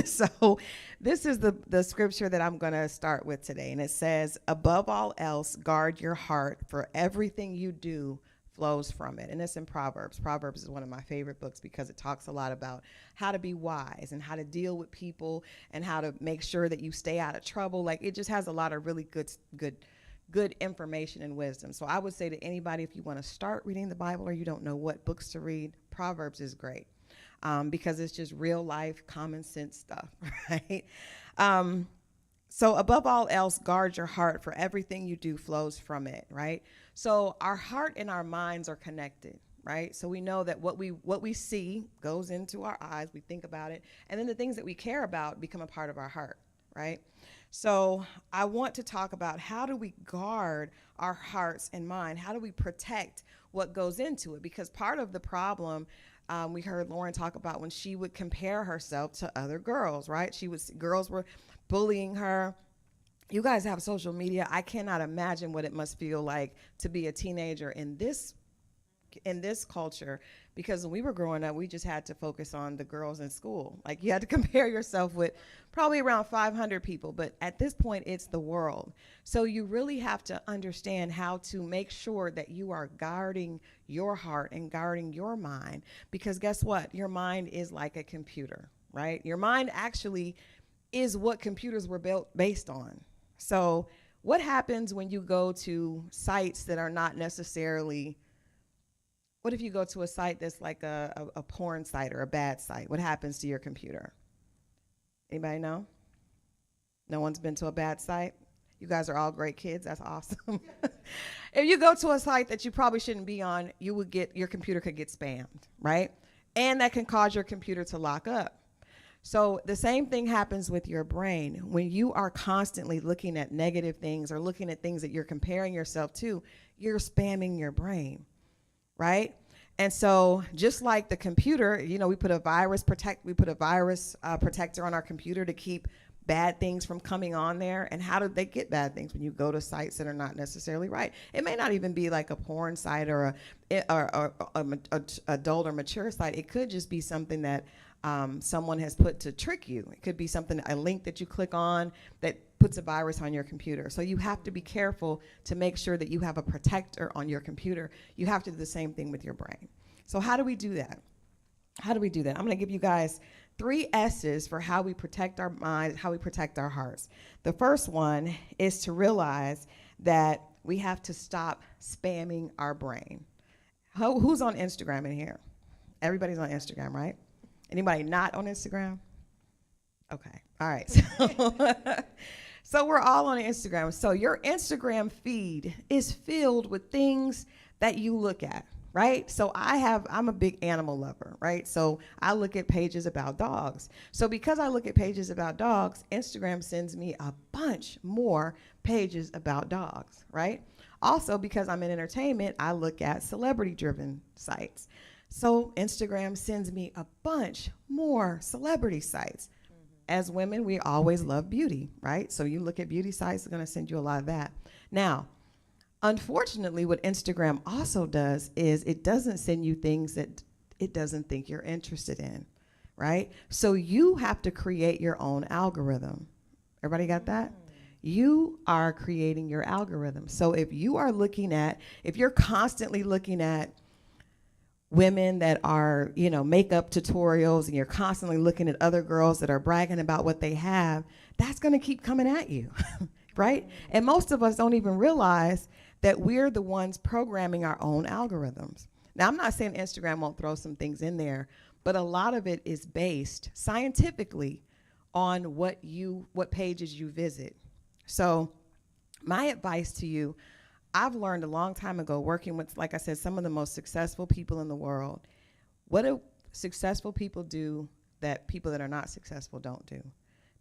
So this is the scripture that I'm going to start with today. And it says, above all else, guard your heart, for everything you do flows from it. And it's in Proverbs. Proverbs is one of my favorite books because it talks a lot about how to be wise and how to deal with people and how to make sure that you stay out of trouble. Like, it just has a lot of really good information and wisdom. So I would say to anybody, if you want to start reading the Bible or you don't know what books to read, Proverbs is great, because it's just real life, common sense stuff, right? So above all else, guard your heart, for everything you do flows from it, right? So our heart and our minds are connected, right? So we know that what we see goes into our eyes, we think about it, and then the things that we care about become a part of our heart, right? So I want to talk about, how do we guard our hearts and mind? How do we protect what goes into it? Because part of the problem, we heard Lauren talk about when she would compare herself to other girls, right? Girls were bullying her. You guys have social media. I cannot imagine what it must feel like to be a teenager in this culture, because when we were growing up, we just had to focus on the girls in school. Like, you had to compare yourself with probably around 500 people, but at this point, it's the world. So you really have to understand how to make sure that you are guarding your heart and guarding your mind, because guess what? Your mind is like a computer, right? Your mind actually is what computers were built based on. So what happens when you go to sites that are not necessarily, what if you go to a site that's like a porn site or a bad site? What happens to your computer? Anybody know? No one's been to a bad site? You guys are all great kids. That's awesome. If you go to a site that you probably shouldn't be on, your computer could get spammed, right? And that can cause your computer to lock up. So the same thing happens with your brain. When you are constantly looking at negative things or looking at things that you're comparing yourself to, you're spamming your brain, right? And so just like the computer, we put a virus protector on our computer to keep bad things from coming on there. And how do they get bad things? When you go to sites that are not necessarily right. It may not even be like a porn site or a adult or mature site. It could just be something that someone has put to trick you. It could be a link that you click on that puts a virus on your computer. So you have to be careful to make sure that you have a protector on your computer. You have to do the same thing with your brain. So how do we do that? I'm going to give you guys 3 S's for how we protect our minds, how we protect our hearts. The first one is to realize that we have to stop spamming our brain. Who's on Instagram in here? Everybody's on Instagram, right? Anybody not on Instagram? Okay. All right. So we're all on Instagram. So your Instagram feed is filled with things that you look at, right? So I'm a big animal lover, right? So I look at pages about dogs. So because I look at pages about dogs, Instagram sends me a bunch more pages about dogs, right? Also, because I'm in entertainment, I look at celebrity-driven sites. So Instagram sends me a bunch more celebrity sites. As women, we always love beauty, right? So you look at beauty sites, it's going to send you a lot of that. Now, unfortunately, what Instagram also does is it doesn't send you things that it doesn't think you're interested in, right? So you have to create your own algorithm. Everybody got that? You are creating your algorithm. So if you're constantly looking at women that are, makeup tutorials, and you're constantly looking at other girls that are bragging about what they have, that's going to keep coming at you, right? And most of us don't even realize that we're the ones programming our own algorithms. Now, I'm not saying Instagram won't throw some things in there, but a lot of it is based scientifically on what pages you visit. So my advice to you, I've learned a long time ago working with, like I said, some of the most successful people in the world. What do successful people do that people that are not successful don't do?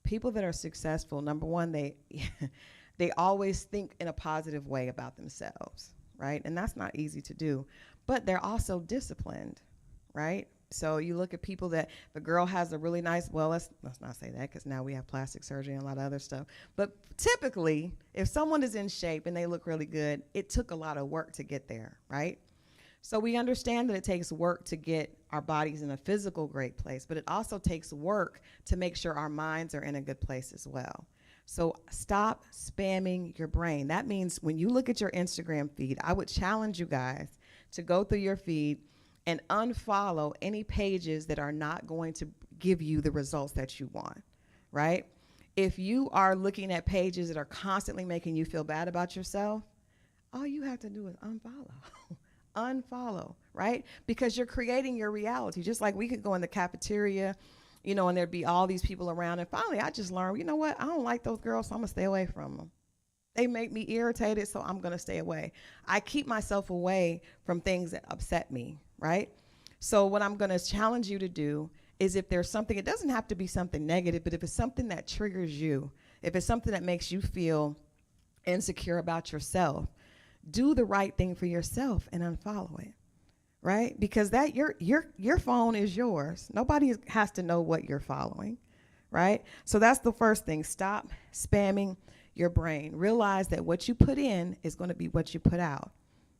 People that are successful, number one, they they always think in a positive way about themselves, right? And that's not easy to do. But they're also disciplined, right? So you look at people that the girl has a really nice, well, let's not say that because now we have plastic surgery and a lot of other stuff. But typically, if someone is in shape and they look really good, it took a lot of work to get there, right? So we understand that it takes work to get our bodies in a physical great place, but it also takes work to make sure our minds are in a good place as well. So stop spamming your brain. That means when you look at your Instagram feed, I would challenge you guys to go through your feed and unfollow any pages that are not going to give you the results that you want, right? If you are looking at pages that are constantly making you feel bad about yourself, all you have to do is unfollow. Unfollow, right? Because you're creating your reality. Just like we could go in the cafeteria, and there'd be all these people around. And finally, I just learned, you know what? I don't like those girls, so I'm going to stay away from them. They make me irritated, so I'm going to stay away. I keep myself away from things that upset me, right? So what I'm going to challenge you to do is if there's something, it doesn't have to be something negative, but if it's something that triggers you, if it's something that makes you feel insecure about yourself, do the right thing for yourself and unfollow it, right? Because that your phone is yours. Nobody has to know what you're following, right? So that's the first thing. Stop spamming your brain. Realize that what you put in is going to be what you put out,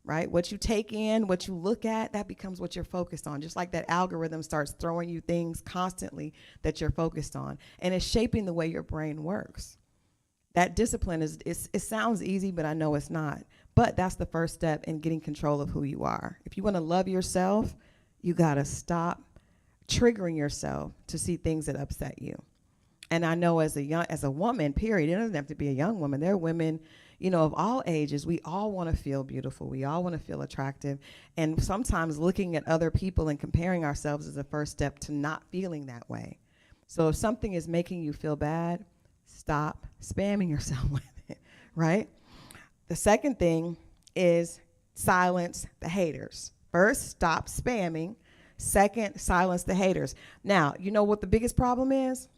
right? What you take in, what you look at, that becomes what you're focused on. Just like that algorithm starts throwing you things constantly that you're focused on, and it's shaping the way your brain works. That discipline it sounds easy, but I know it's not. But that's the first step in getting control of who you are. If you want to love yourself, you got to stop triggering yourself to see things that upset you. And I know as a woman, period, it doesn't have to be a young woman. There are women, of all ages. We all want to feel beautiful. We all want to feel attractive. And sometimes looking at other people and comparing ourselves is the first step to not feeling that way. So if something is making you feel bad, stop spamming yourself with it, right? The second thing is silence the haters. First, stop spamming. Second, silence the haters. Now, you know what the biggest problem is?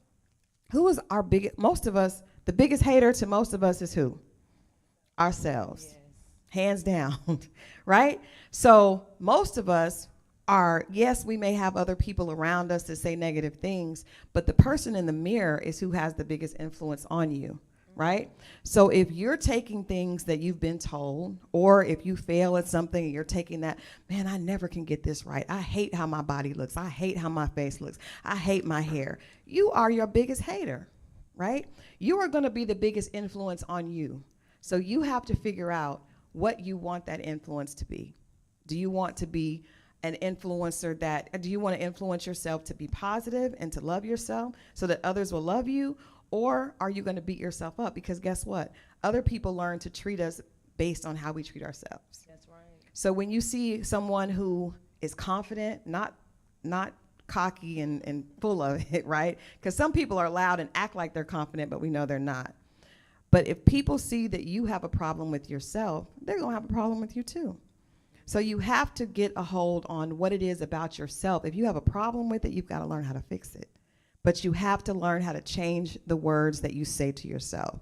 Who is our biggest, most of us, the biggest hater to most of us is who? Ourselves. Yes. Hands down, right? So most of us are, yes, we may have other people around us that say negative things, but the person in the mirror is who has the biggest influence on you, right? So if you're taking things that you've been told, or if you fail at something and you're taking that, man, I never can get this right. I hate how my body looks. I hate how my face looks. I hate my hair. You are your biggest hater, right? You are going to be the biggest influence on you. So you have to figure out what you want that influence to be. Do you want to be an influencer do you want to influence yourself to be positive and to love yourself so that others will love you? Or are you going to beat yourself up? Because guess what? Other people learn to treat us based on how we treat ourselves. That's right. So when you see someone who is confident, not cocky and full of it, right? Because some people are loud and act like they're confident, but we know they're not. But if people see that you have a problem with yourself, they're going to have a problem with you too. So you have to get a hold on what it is about yourself. If you have a problem with it, you've got to learn how to fix it. But you have to learn how to change the words that you say to yourself.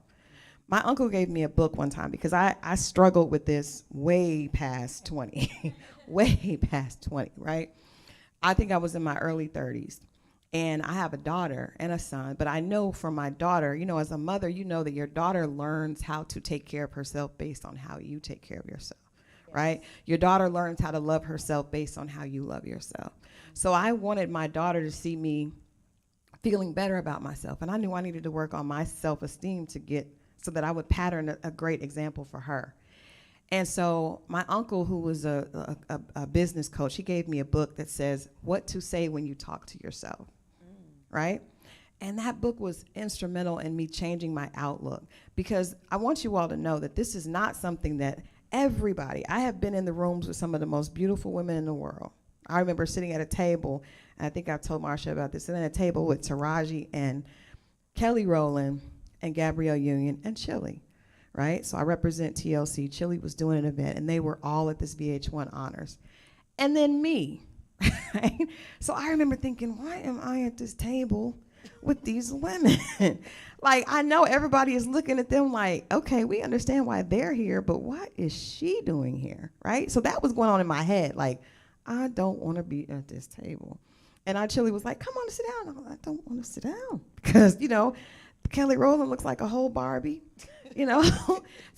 My uncle gave me a book one time because I struggled with this way past 20, way past 20, right? I think I was in my early 30s. And I have a daughter and a son, but I know from my daughter, as a mother, you know that your daughter learns how to take care of herself based on how you take care of yourself, right? Your daughter learns how to love herself based on how you love yourself. So I wanted my daughter to see me feeling better about myself, and I knew I needed to work on my self-esteem to get so that I would pattern a great example for her. And so my uncle, who was a business coach, he gave me a book that says what to say when you talk to yourself, right? And that book was instrumental in me changing my outlook, because I want you all to know that this is not something that everybody, I have been in the rooms with some of the most beautiful women in the world. I remember sitting at a table, and I think I've told Marsha about this, sitting at a table with Taraji and Kelly Rowland and Gabrielle Union and Chili, right? So I represent TLC. Chili was doing an event, and they were all at this VH1 Honors. And then me, right? So I remember thinking, why am I at this table with these women? Like, I know everybody is looking at them like, okay, we understand why they're here, but what is she doing here, right? So that was going on in my head, like, I don't want to be at this table. And our Chili was like, come on, sit down. I don't want to sit down because, you know, Kelly Rowland looks like a whole Barbie, you know.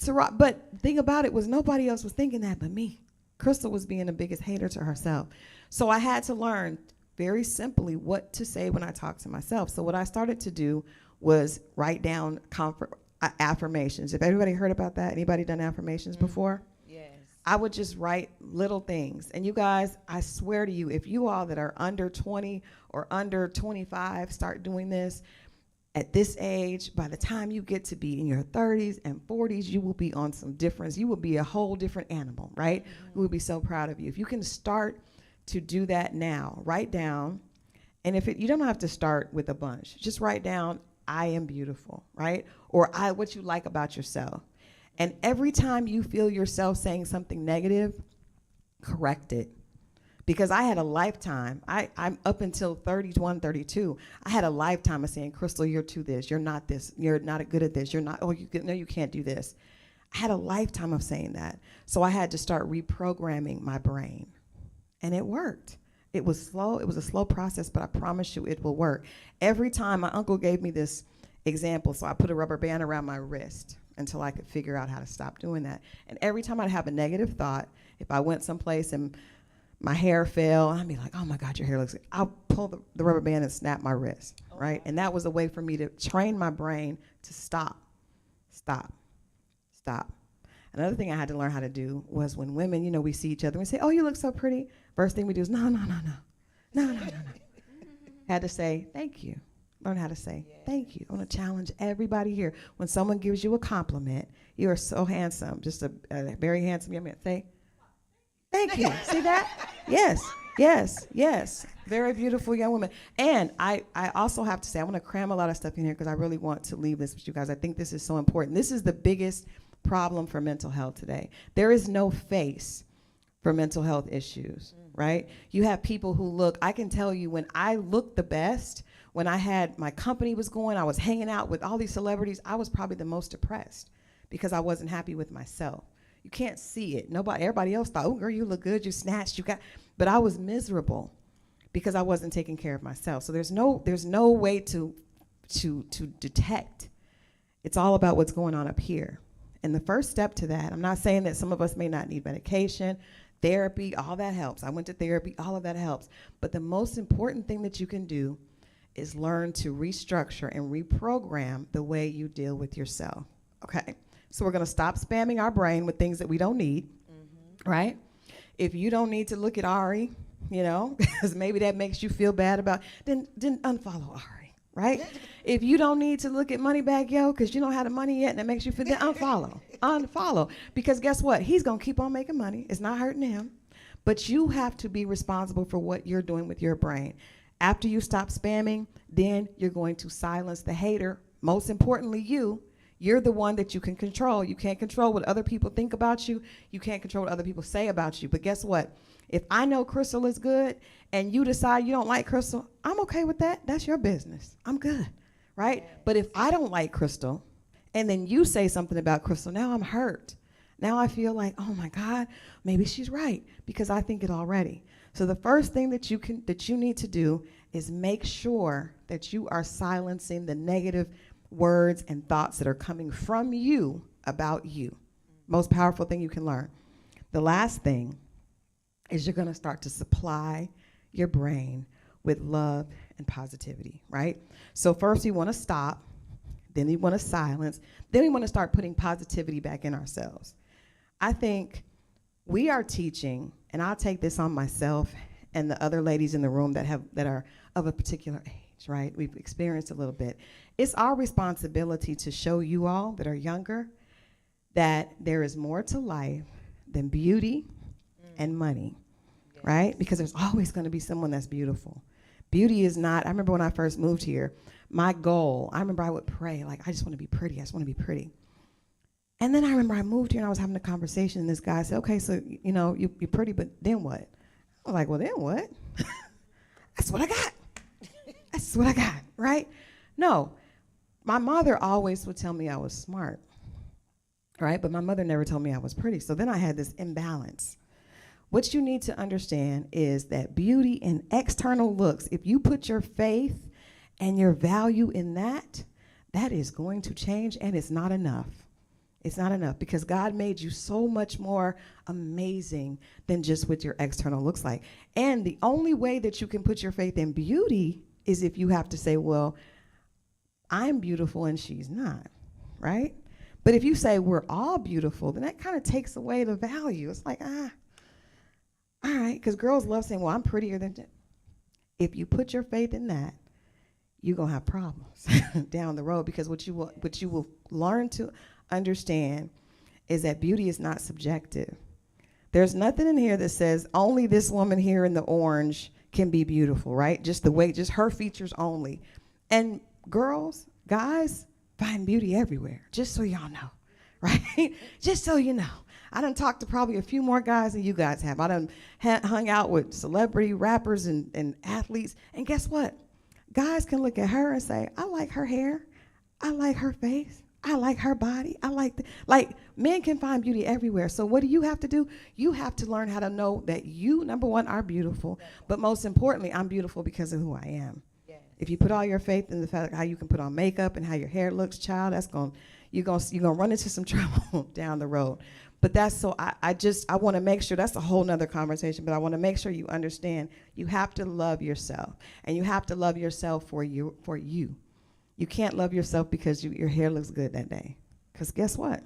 But the thing about it was nobody else was thinking that but me. Crystal was being the biggest hater to herself. So I had to learn very simply what to say when I talk to myself. So what I started to do was write down affirmations. If everybody heard about that, anybody done affirmations before? Yes. I would just write little things. And you guys, I swear to you, if you all that are under 20 or under 25 start doing this, at this age, by the time you get to be in your 30s and 40s, you will be on some difference. You will be a whole different animal, right? We will be so proud of you. If you can start to do that now, write down, and you don't have to start with a bunch. Just write down, I am beautiful, right? Or what you like about yourself. And every time you feel yourself saying something negative, correct it. Because I had a lifetime, I'm up until 31, 32, I had a lifetime of saying, Crystal, you're too this, you're not this, you're not good at this, you're not, no, you can't do this. I had a lifetime of saying that. So I had to start reprogramming my brain. And it worked. It was slow, it was a slow process, but I promise you it will work. Every time, my uncle gave me this example, so I put a rubber band around my wrist until I could figure out how to stop doing that. And every time I'd have a negative thought, if I went someplace and my hair fell, I'd be like, oh my God, your hair looks good. I'll pull the rubber band and snap my wrist, right? And that was a way for me to train my brain to stop. Another thing I had to learn how to do was when women, you know, we see each other and we say, oh, you look so pretty. First thing we do is, no. Had to say, thank you. Learn how to say, thank you. I want to challenge everybody here. When someone gives you a compliment, you are so handsome, just a very handsome young man, say, thank you. See that? Yes. Very beautiful young woman. And I also have to say, I want to cram a lot of stuff in here because I really want to leave this with you guys. I think this is so important. This is the biggest problem for mental health today. There is no face for mental health issues, right? You have people who look, I can tell you when I looked the best, when I had, my company was going, I was hanging out with all these celebrities, I was probably the most depressed because I wasn't happy with myself. You can't see it. Everybody else thought, oh girl, you look good, you snatched, but I was miserable because I wasn't taking care of myself. So there's no way to detect. It's all about what's going on up here. And the first step to that, I'm not saying that some of us may not need medication, therapy, all that helps. I went to therapy, all of that helps. But the most important thing that you can do is learn to restructure and reprogram the way you deal with yourself, okay? So we're gonna stop spamming our brain with things that we don't need, right? If you don't need to look at Ari, you know, because maybe that makes you feel bad about, then unfollow Ari, right? If you don't need to look at Moneybag Yo because you don't have the money yet and it makes you feel, then unfollow. Because guess what? He's gonna keep on making money. It's not hurting him. But you have to be responsible for what you're doing with your brain. After you stop spamming, then you're going to silence the hater. Most importantly, you're the one that you can control. You can't control what other people think about you. You can't control what other people say about you. But guess what? If I know Crystal is good and you decide you don't like Crystal, I'm okay with that. That's your business. I'm good, right? But if I don't like Crystal and then you say something about Crystal, now I'm hurt. Now I feel like, oh my God, maybe she's right because I think it already. So the first thing that you need to do is make sure that you are silencing the negative words and thoughts that are coming from you about you. Most powerful thing you can learn. The last thing is you're gonna start to supply your brain with love and positivity, right? So first you wanna stop, then we want to silence, then we want to start putting positivity back in ourselves. I think we are teaching, and I'll take this on myself and the other ladies in the room that are of a particular age, right? We've experienced a little bit. It's our responsibility to show you all that are younger that there is more to life than beauty and money, right? Because there's always going to be someone that's beautiful. Beauty is not, I remember when I first moved here, my goal, I remember I would pray, like, I just want to be pretty. I just want to be pretty. And then I remember I moved here and I was having a conversation and this guy said, okay, so, you know, you're pretty, but then what? I was like, well, then what? That's what I got. That's what I got, right? No, my mother always would tell me I was smart, right? But my mother never told me I was pretty. So then I had this imbalance. What you need to understand is that beauty and external looks, if you put your faith and your value in that, that is going to change, and it's not enough. It's not enough because God made you so much more amazing than just what your external looks like. And the only way that you can put your faith in beauty is if you have to say, well, I'm beautiful and she's not, right? But if you say we're all beautiful, then that kind of takes away the value. It's like, all right, because girls love saying, well, I'm prettier than. If you put your faith in that, you're going to have problems down the road, because what you will learn to understand is that beauty is not subjective. There's nothing in here that says only this woman here in the orange can be beautiful, right? Just the way, just her features only. And girls, guys, find beauty everywhere, just so y'all know, right? Just so you know. I done talked to probably a few more guys than you guys have. I done hung out with celebrity rappers and athletes. And guess what? Guys can look at her and say, I like her hair. I like her face. I like her body. Like men can find beauty everywhere. So what do you have to do? You have to learn how to know that you, number one, are beautiful. But most importantly, I'm beautiful because of who I am. Yes. If you put all your faith in the fact how you can put on makeup and how your hair looks, child, you're gonna run into some trouble down the road. But that's so I want to make sure, that's a whole nother conversation, but I want to make sure you understand you have to love yourself, and you have to love yourself for you. You can't love yourself because your hair looks good that day. Because guess what?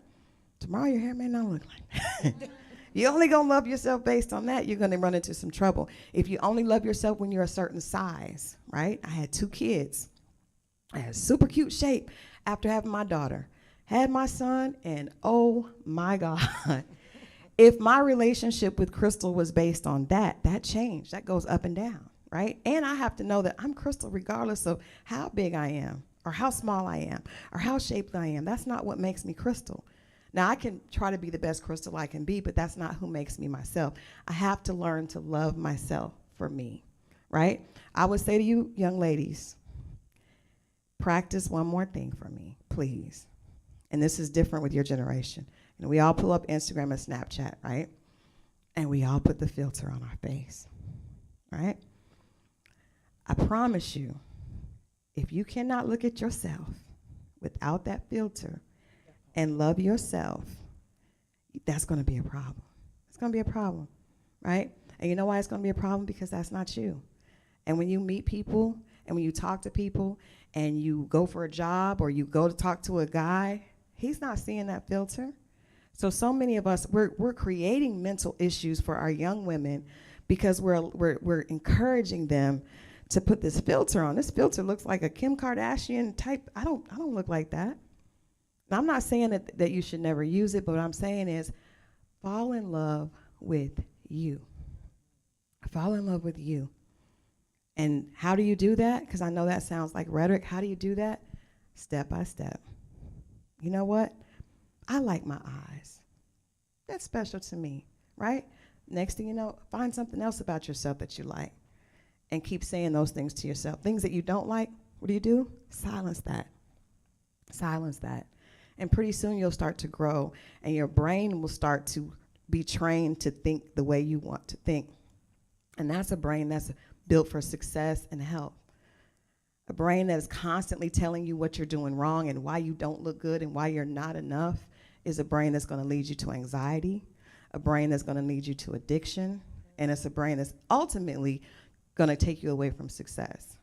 Tomorrow your hair may not look like that. You're only going to love yourself based on that, you're going to run into some trouble. If you only love yourself when you're a certain size, right? I had 2 kids. I had super cute shape after having my daughter. Had my son, and oh my God. If my relationship with Crystal was based on that changed. That goes up and down, right? And I have to know that I'm Crystal regardless of how big I am, or how small I am, or how shaped I am. That's not what makes me Crystal. Now, I can try to be the best Crystal I can be, but that's not who makes me myself. I have to learn to love myself for me, right? I would say to you, young ladies, practice one more thing for me, please. And this is different with your generation. You know, we all pull up Instagram and Snapchat, right? And we all put the filter on our face, right? I promise you, if you cannot look at yourself without that filter and love yourself, that's going to be a problem. It's going to be a problem, right? And you know why it's going to be a problem? Because that's not you. And when you meet people and when you talk to people and you go for a job or you go to talk to a guy, he's not seeing that filter. So many of us, we're creating mental issues for our young women because we're encouraging them to put this filter on. This filter looks like a Kim Kardashian type. I don't look like that. Now, I'm not saying that you should never use it, but what I'm saying is fall in love with you. Fall in love with you. And how do you do that? Because I know that sounds like rhetoric. How do you do that? Step by step. You know what? I like my eyes. That's special to me, right? Next thing you know, find something else about yourself that you like and keep saying those things to yourself. Things that you don't like, what do? Silence that. Silence that. And pretty soon you'll start to grow and your brain will start to be trained to think the way you want to think. And that's a brain that's built for success and health. A brain that is constantly telling you what you're doing wrong and why you don't look good and why you're not enough is a brain that's going to lead you to anxiety, a brain that's going to lead you to addiction, and it's a brain that's ultimately going to take you away from success,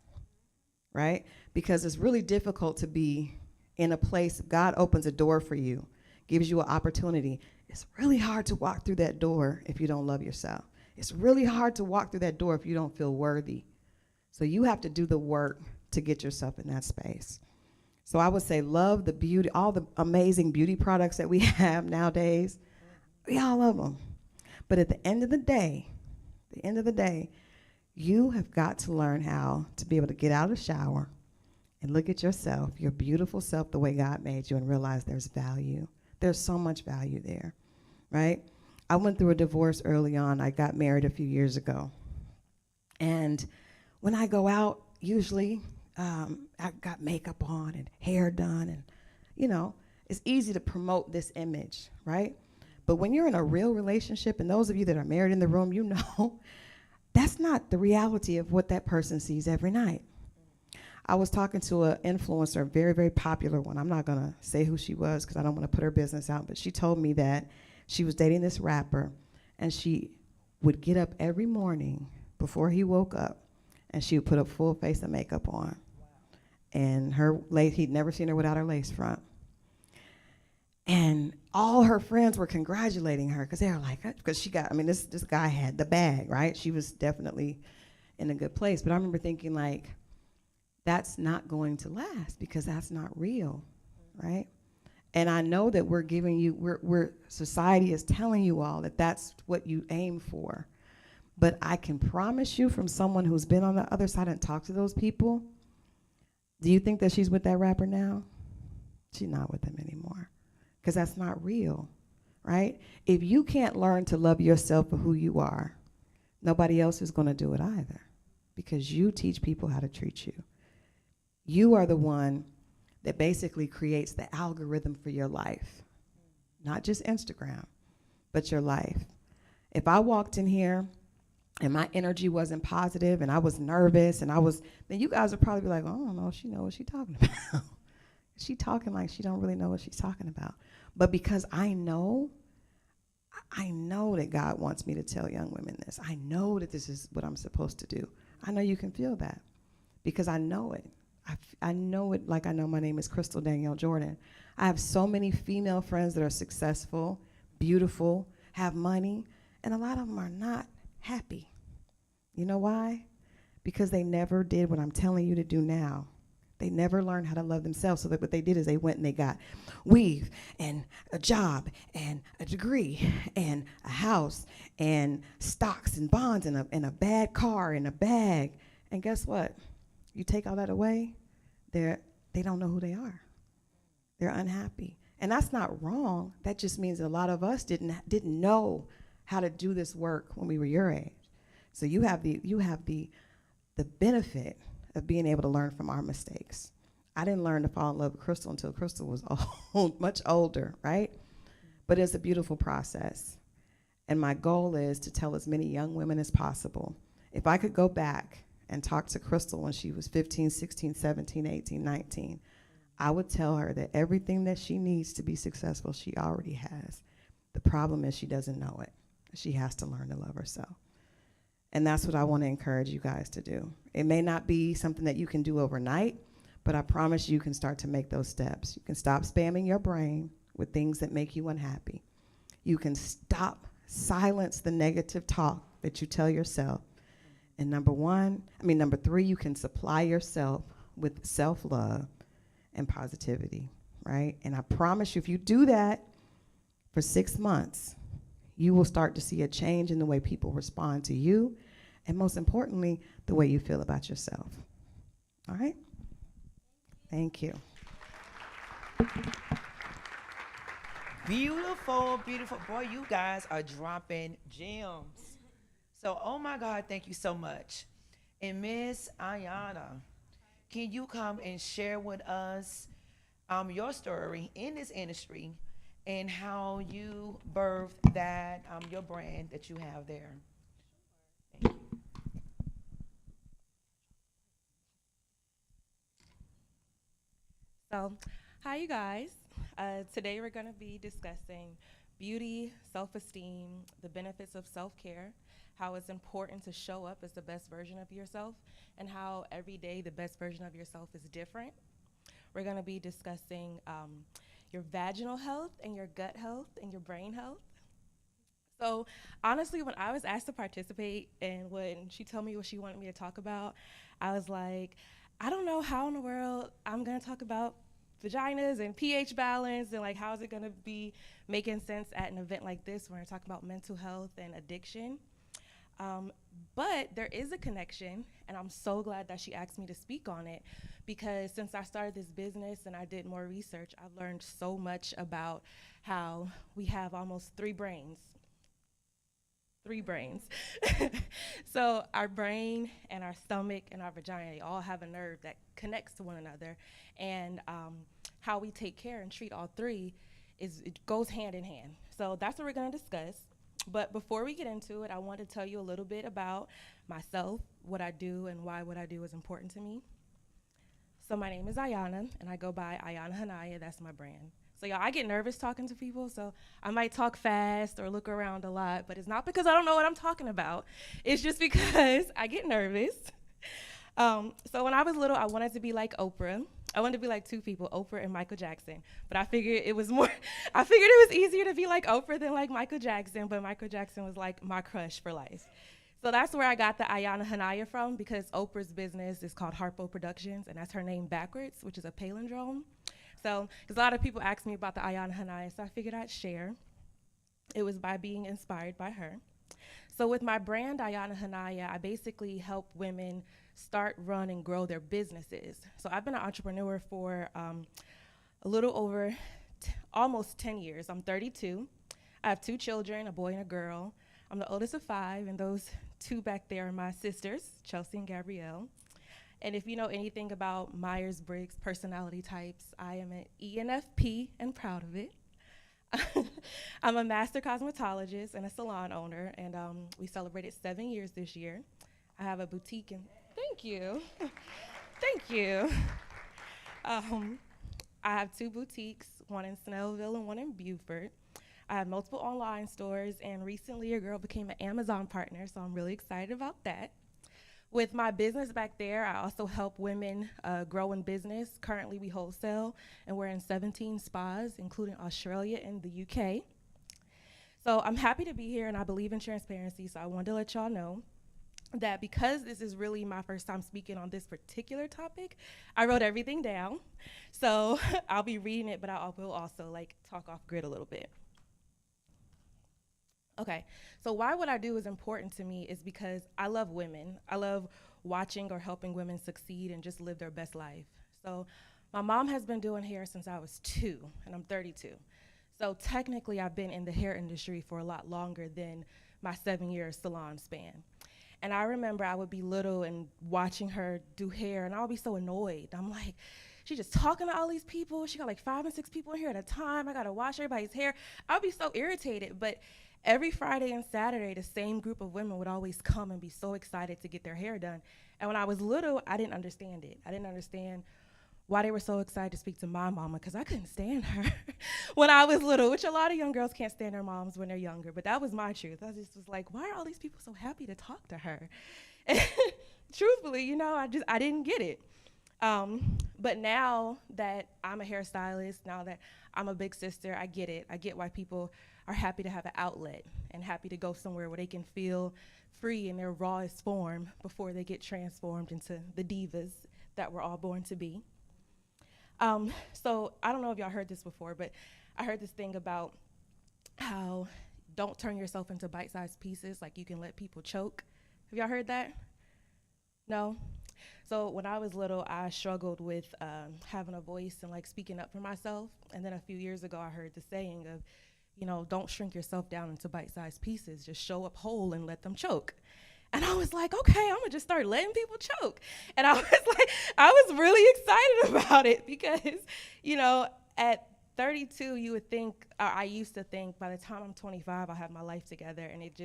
right? Because it's really difficult to be in a place, God opens a door for you, gives you an opportunity. It's really hard to walk through that door if you don't love yourself. It's really hard to walk through that door if you don't feel worthy. So you have to do the work to get yourself in that space. So I would say love the beauty, all the amazing beauty products that we have nowadays. We all love them. But at the end of the day, you have got to learn how to be able to get out of the shower and look at yourself, your beautiful self, the way God made you, and realize there's value. There's so much value there, right? I went through a divorce early on. I got married a few years ago. And when I go out, usually I got makeup on and hair done. And, you know, it's easy to promote this image, right? But when you're in a real relationship, and those of you that are married in the room, you know, that's not the reality of what that person sees every night. I was talking to an influencer, a very, very popular one. I'm not going to say who she was because I don't want to put her business out, but she told me that she was dating this rapper, and she would get up every morning before he woke up, and she would put a full face of makeup on. Wow. And he'd never seen her without her lace front. And all her friends were congratulating her because they were like, because this guy had the bag, right? She was definitely in a good place. But I remember thinking, like, that's not going to last because that's not real, right? And I know that we're giving you, society is telling you all that that's what you aim for. But I can promise you, from someone who's been on the other side and talked to those people, do you think that she's with that rapper now? She's not with him anymore. Because that's not real, right? If you can't learn to love yourself for who you are, nobody else is going to do it either, because you teach people how to treat you. You are the one that basically creates the algorithm for your life, not just Instagram, but your life. If I walked in here and my energy wasn't positive and I was nervous and then you guys would probably be like, oh, I don't know if she knows what she's talking about. She talking like she don't really know what she's talking about. But because I know that God wants me to tell young women this. I know that this is what I'm supposed to do. I know you can feel that because I know it. I know it like I know my name is Crystal Danielle Jordan. I have so many female friends that are successful, beautiful, have money, and a lot of them are not happy. You know why? Because they never did what I'm telling you to do now. They never learned how to love themselves. So that what they did is they went and they got weave and a job and a degree and a house and stocks and bonds and a bad car and a bag. And guess what? You take all that away, they don't know who they are. They're unhappy. And that's not wrong. That just means that a lot of us didn't know how to do this work when we were your age. So you have the benefit of being able to learn from our mistakes. I didn't learn to fall in love with Crystal until Crystal was much older, right? But it's a beautiful process. And my goal is to tell as many young women as possible. If I could go back and talk to Crystal when she was 15, 16, 17, 18, 19, I would tell her that everything that she needs to be successful, she already has. The problem is she doesn't know it. She has to learn to love herself. And that's what I want to encourage you guys to do. It may not be something that you can do overnight, but I promise you can start to make those steps. You can stop spamming your brain with things that make you unhappy. You can silence the negative talk that you tell yourself. And number three, you can supply yourself with self-love and positivity, right? And I promise you, if you do that for 6 months, you will start to see a change in the way people respond to you, and most importantly, the way you feel about yourself. All right? Thank you. Beautiful, beautiful. Boy, you guys are dropping gems. So, oh my God, thank you so much. And Miss Ayana, can you come and share with us your story in this industry and how you birthed that, your brand that you have there? Thank you. So, hi, you guys. Today we're going to be discussing beauty, self-esteem, the benefits of self-care, how it's important to show up as the best version of yourself, and how every day the best version of yourself is different. we're going to be discussing your vaginal health and your gut health and your brain health. So honestly, when I was asked to participate and when she told me what she wanted me to talk about, I was like, I don't know how in the world I'm gonna talk about vaginas and pH balance and like how is it gonna be making sense at an event like this when we're talking about mental health and addiction. But there is a connection, and I'm so glad that she asked me to speak on it, because since I started this business and I did more research, I've learned so much about how we have almost three brains. So our brain and our stomach and our vagina, they all have a nerve that connects to one another, and how we take care and treat all three it goes hand in hand. So that's what we're going to discuss. But before we get into it, I want to tell you a little bit about myself, what I do, and why what I do is important to me. So my name is Ayana, and I go by Ayana Hanaya. That's my brand. So y'all, I get nervous talking to people, so I might talk fast or look around a lot, but it's not because I don't know what I'm talking about. It's just because I get nervous. So when I was little, I wanted to be like Oprah. I wanted to be like two people, Oprah and Michael Jackson. But I figured it was easier to be like Oprah than like Michael Jackson, but Michael Jackson was like my crush for life. So that's where I got the Ayana Hanaya from, because Oprah's business is called Harpo Productions, and that's her name backwards, which is a palindrome. So, because a lot of people ask me about the Ayana Hanaya, so I figured I'd share. It was by being inspired by her. So with my brand, Ayana Hanaya, I basically help women start, run, and grow their businesses. So I've been an entrepreneur for a little over almost 10 years. I'm 32. I have two children, a boy and a girl. I'm the oldest of 5, and those 2 back there are my sisters, Chelsea and Gabrielle. And if you know anything about Myers-Briggs personality types, I am an ENFP and proud of it. I'm a master cosmetologist and a salon owner, and we celebrated 7 years this year. I have a boutique in, thank you, thank you. I have 2 boutiques, one in Snellville and one in Beaufort. I have multiple online stores, and recently a girl became an Amazon partner, so I'm really excited about that. With my business back there, I also help women grow in business. Currently, we wholesale, and we're in 17 spas, including Australia and the UK. So I'm happy to be here, and I believe in transparency, so I wanted to let y'all know that because this is really my first time speaking on this particular topic, I wrote everything down. So I'll be reading it, but I will also like talk off grid a little bit. Okay, so why what I do is important to me is because I love women. I love watching or helping women succeed and just live their best life. So my mom has been doing hair since I was 2, and I'm 32. So technically I've been in the hair industry for a lot longer than my 7-year salon span. And I remember I would be little and watching her do hair, and I would be so annoyed. I'm like, she's just talking to all these people. She got like 5 and 6 people in here at a time. I gotta wash everybody's hair. I'd be so irritated, but every Friday and Saturday, the same group of women would always come and be so excited to get their hair done. And when I was little, I didn't understand it. I didn't understand why they were so excited to speak to my mama, because I couldn't stand her when I was little, which a lot of young girls can't stand their moms when they're younger, but that was my truth. I just was like, why are all these people so happy to talk to her? And truthfully, you know, I didn't get it. But now that I'm a hairstylist, now that I'm a big sister, I get it. I get why people are happy to have an outlet and happy to go somewhere where they can feel free in their rawest form before they get transformed into the divas that we're all born to be. So I don't know if y'all heard this before, but I heard this thing about how don't turn yourself into bite-sized pieces, like you can let people choke. Have y'all heard that? No? So when I was little, I struggled with having a voice and like speaking up for myself. And then a few years ago, I heard the saying of, you know, don't shrink yourself down into bite-sized pieces, just show up whole and let them choke. And I was like, okay, I'm gonna just start letting people choke. And I was like, I was really excited about it because, you know, at 32, you would think, I used to think by the time I'm 25, I'll have my life together, and it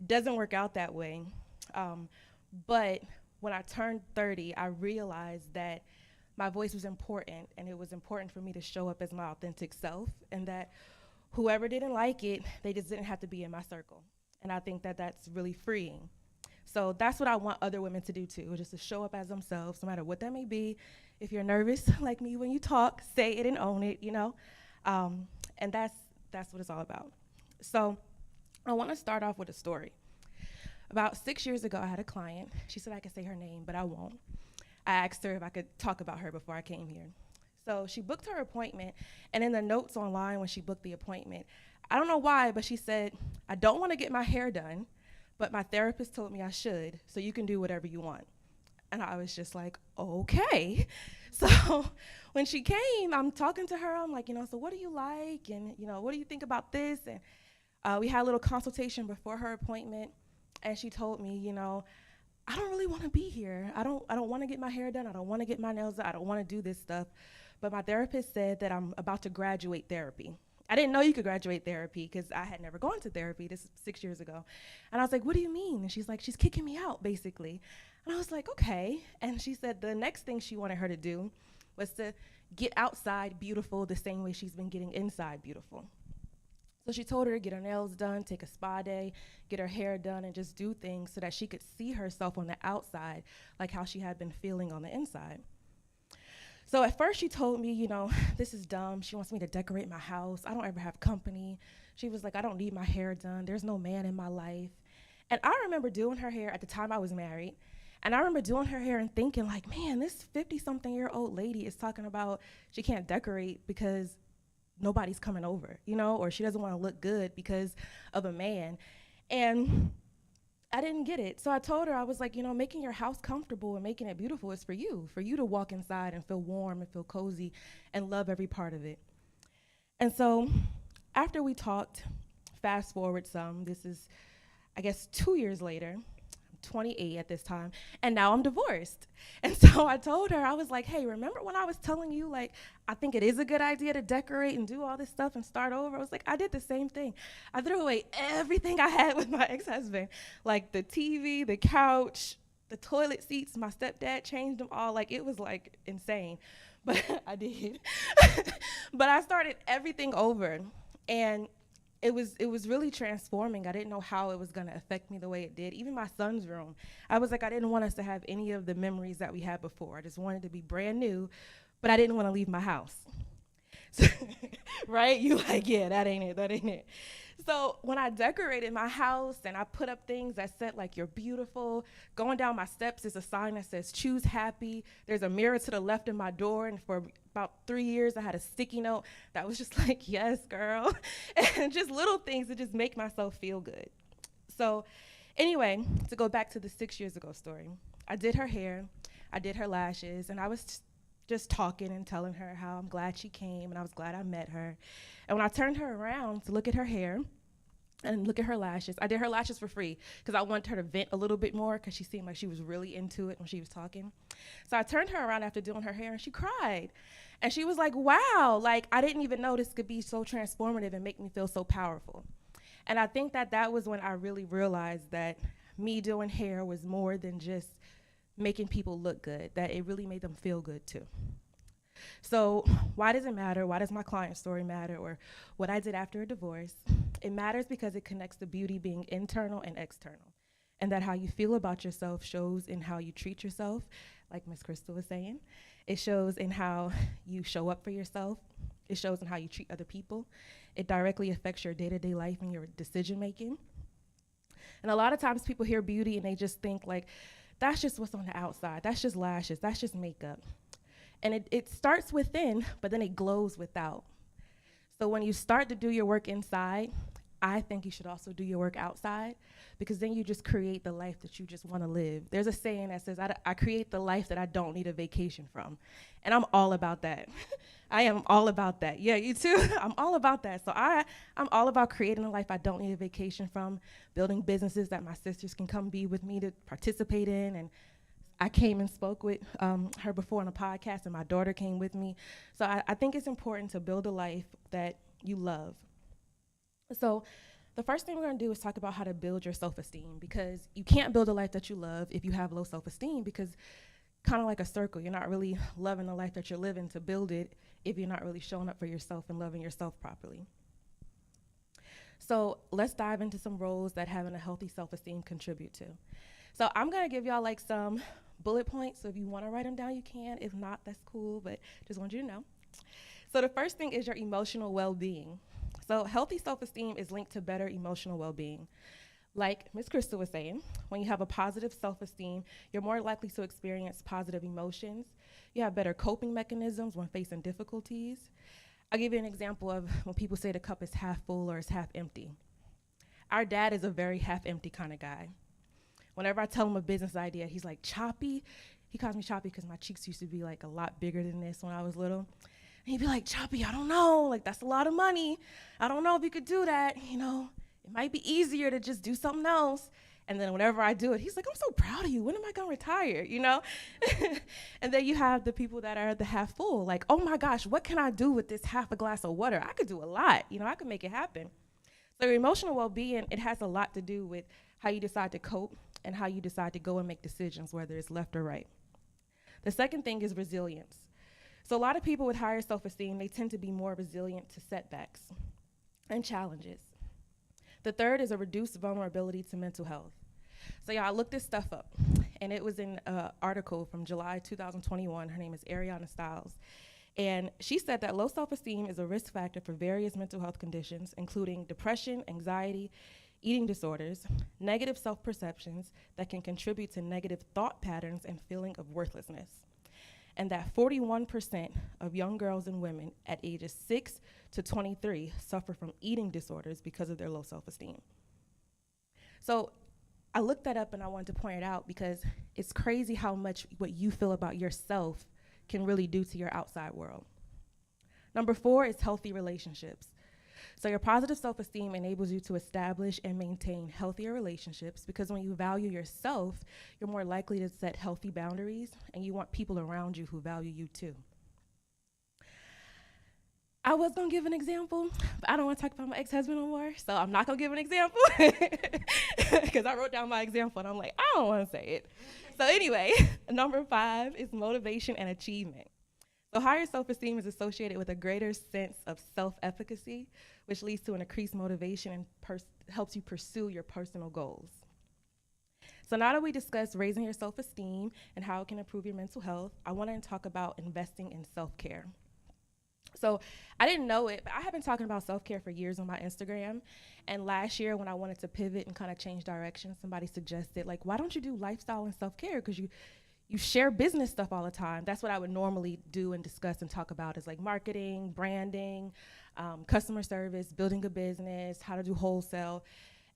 doesn't work out that way. But when I turned 30, I realized that my voice was important, and it was important for me to show up as my authentic self, and that whoever didn't like it, they just didn't have to be in my circle. And I think that that's really freeing. So that's what I want other women to do too, just to show up as themselves, no matter what that may be. if you're nervous like me when you talk, say it and own it, and that's what it's all about. So I want to start off with a story. About 6 years ago, I had a client. She said I could say her name, but I won't. I asked her if I could talk about her before I came here. So she booked her appointment, and in the notes online when she booked the appointment, I don't know why, but she said, I don't want to get my hair done, but my therapist told me I should, so you can do whatever you want. And I was just like, okay. So when she came, I'm talking to her. I'm like, so what do you like? And, what do you think about this? And we had a little consultation before her appointment. And she told me, I don't really want to be here. I don't want to get my hair done. I don't want to get my nails done. I don't want to do this stuff. But my therapist said that I'm about to graduate therapy. I didn't know you could graduate therapy because I had never gone to therapy. This is 6 years ago. And I was like, what do you mean? And she's like, she's kicking me out, basically. And I was like, okay. And she said the next thing she wanted her to do was to get outside beautiful the same way she's been getting inside beautiful. So she told her to get her nails done, take a spa day, get her hair done, and just do things so that she could see herself on the outside like how she had been feeling on the inside. So at first she told me, this is dumb. She wants me to decorate my house. I don't ever have company. She was like, I don't need my hair done. There's no man in my life. And I remember doing her hair at the time I was married. And I remember doing her hair and thinking like, man, this 50-something-year-old lady is talking about she can't decorate because nobody's coming over, or she doesn't want to look good because of a man. And I didn't get it. So I told her, I was like, making your house comfortable and making it beautiful is for you to walk inside and feel warm and feel cozy and love every part of it. And so after we talked, fast forward some, this is, I guess, 2 years later, I'm 28 at this time, and now I'm divorced. And so I told her, I was like, hey, remember when I was telling you, like, I think it is a good idea to decorate and do all this stuff and start over? I was like, I did the same thing. I threw away everything I had with my ex-husband, like the TV, the couch, the toilet seats. My stepdad changed them all. Like, it was like insane, but I did. But I started everything over, and it was really transforming. I didn't know how it was going to affect me the way it did. Even my son's room, I was like, I didn't want us to have any of the memories that we had before. I just wanted to be brand new, but I didn't want to leave my house. So right? You like, yeah, that ain't it. So when I decorated my house and I put up things that said like, you're beautiful, going down my steps is a sign that says choose happy. There's a mirror to the left of my door, and for about 3 years I had a sticky note that was just like, yes, girl. And just little things that just make myself feel good. So anyway, to go back to the 6 years ago story, I did her hair, I did her lashes, and I was just talking and telling her how I'm glad she came and I was glad I met her. And when I turned her around to look at her hair and look at her lashes, I did her lashes for free because I wanted her to vent a little bit more because she seemed like she was really into it when she was talking. So I turned her around after doing her hair and she cried. And she was like, wow, like I didn't even know this could be so transformative and make me feel so powerful. And I think that was when I really realized that me doing hair was more than just making people look good, that it really made them feel good too. So why does it matter? Why does my client story matter, or what I did after a divorce? It matters because it connects the beauty being internal and external, and that how you feel about yourself shows in how you treat yourself, like Miss Crystal was saying. It shows in how you show up for yourself. It shows in how you treat other people. It directly affects your day-to-day life and your decision making. And a lot of times people hear beauty and they just think like, that's just what's on the outside. That's just lashes. That's just makeup. And it starts within, but then it glows without. So when you start to do your work inside, I think you should also do your work outside, because then you just create the life that you just want to live. There's a saying that says, I create the life that I don't need a vacation from. And I'm all about that. I am all about that. Yeah, you too? I'm all about that. So I'm all about creating a life I don't need a vacation from, building businesses that my sisters can come be with me to participate in. And I came and spoke with her before on a podcast, and my daughter came with me. So I think it's important to build a life that you love. So the first thing we're going to do is talk about how to build your self-esteem, because you can't build a life that you love if you have low self-esteem, because kind of like a circle, you're not really loving the life that you're living to build it if you're not really showing up for yourself and loving yourself properly. So let's dive into some roles that having a healthy self-esteem contribute to. So I'm going to give y'all like some bullet points. So if you want to write them down, you can. If not, that's cool, but just want you to know. So the first thing is your emotional well-being. So healthy self-esteem is linked to better emotional well-being. Like Ms. Krista was saying, when you have a positive self-esteem, you're more likely to experience positive emotions. You have better coping mechanisms when facing difficulties. I'll give you an example of when people say the cup is half full or it's half empty. Our dad is a very half empty kind of guy. Whenever I tell him a business idea, he's like, Choppy. He calls me Choppy because my cheeks used to be like a lot bigger than this when I was little. And he'd be like, Choppy, I don't know. Like, that's a lot of money. I don't know if you could do that. You know, it might be easier to just do something else. And then whenever I do it, he's like, I'm so proud of you. When am I going to retire? You know? And then you have the people that are the half full. Like, oh my gosh, what can I do with this half a glass of water? I could do a lot. You know, I could make it happen. So your emotional well-being, it has a lot to do with how you decide to cope and how you decide to go and make decisions, whether it's left or right. The second thing is resilience. So a lot of people with higher self-esteem, they tend to be more resilient to setbacks and challenges. The third is a reduced vulnerability to mental health. So y'all, I looked this stuff up, and it was in an article from July 2021. Her name is Ariana Stiles. And she said that low self-esteem is a risk factor for various mental health conditions, including depression, anxiety, eating disorders, negative self-perceptions that can contribute to negative thought patterns and feeling of worthlessness. And that 41% of young girls and women at ages 6 to 23 suffer from eating disorders because of their low self-esteem. So I looked that up and I wanted to point it out because it's crazy how much what you feel about yourself can really do to your outside world. Number 4 is healthy relationships. So your positive self-esteem enables you to establish and maintain healthier relationships because when you value yourself, you're more likely to set healthy boundaries and you want people around you who value you too. I was gonna give an example, but I don't wanna talk about my ex-husband no more, so I'm not gonna give an example because I wrote down my example and I'm like, I don't wanna say it. So anyway, number 5 is motivation and achievement. So higher self-esteem is associated with a greater sense of self-efficacy, which leads to an increased motivation and helps you pursue your personal goals. So now that we discussed raising your self-esteem and how it can improve your mental health, I want to talk about investing in self-care. So I didn't know it, but I have been talking about self-care for years on my Instagram. And last year when I wanted to pivot and kind of change direction, somebody suggested, like, why don't you do lifestyle and self-care? Because you share business stuff all the time. That's what I would normally do and discuss and talk about is like marketing, branding, customer service, building a business, how to do wholesale.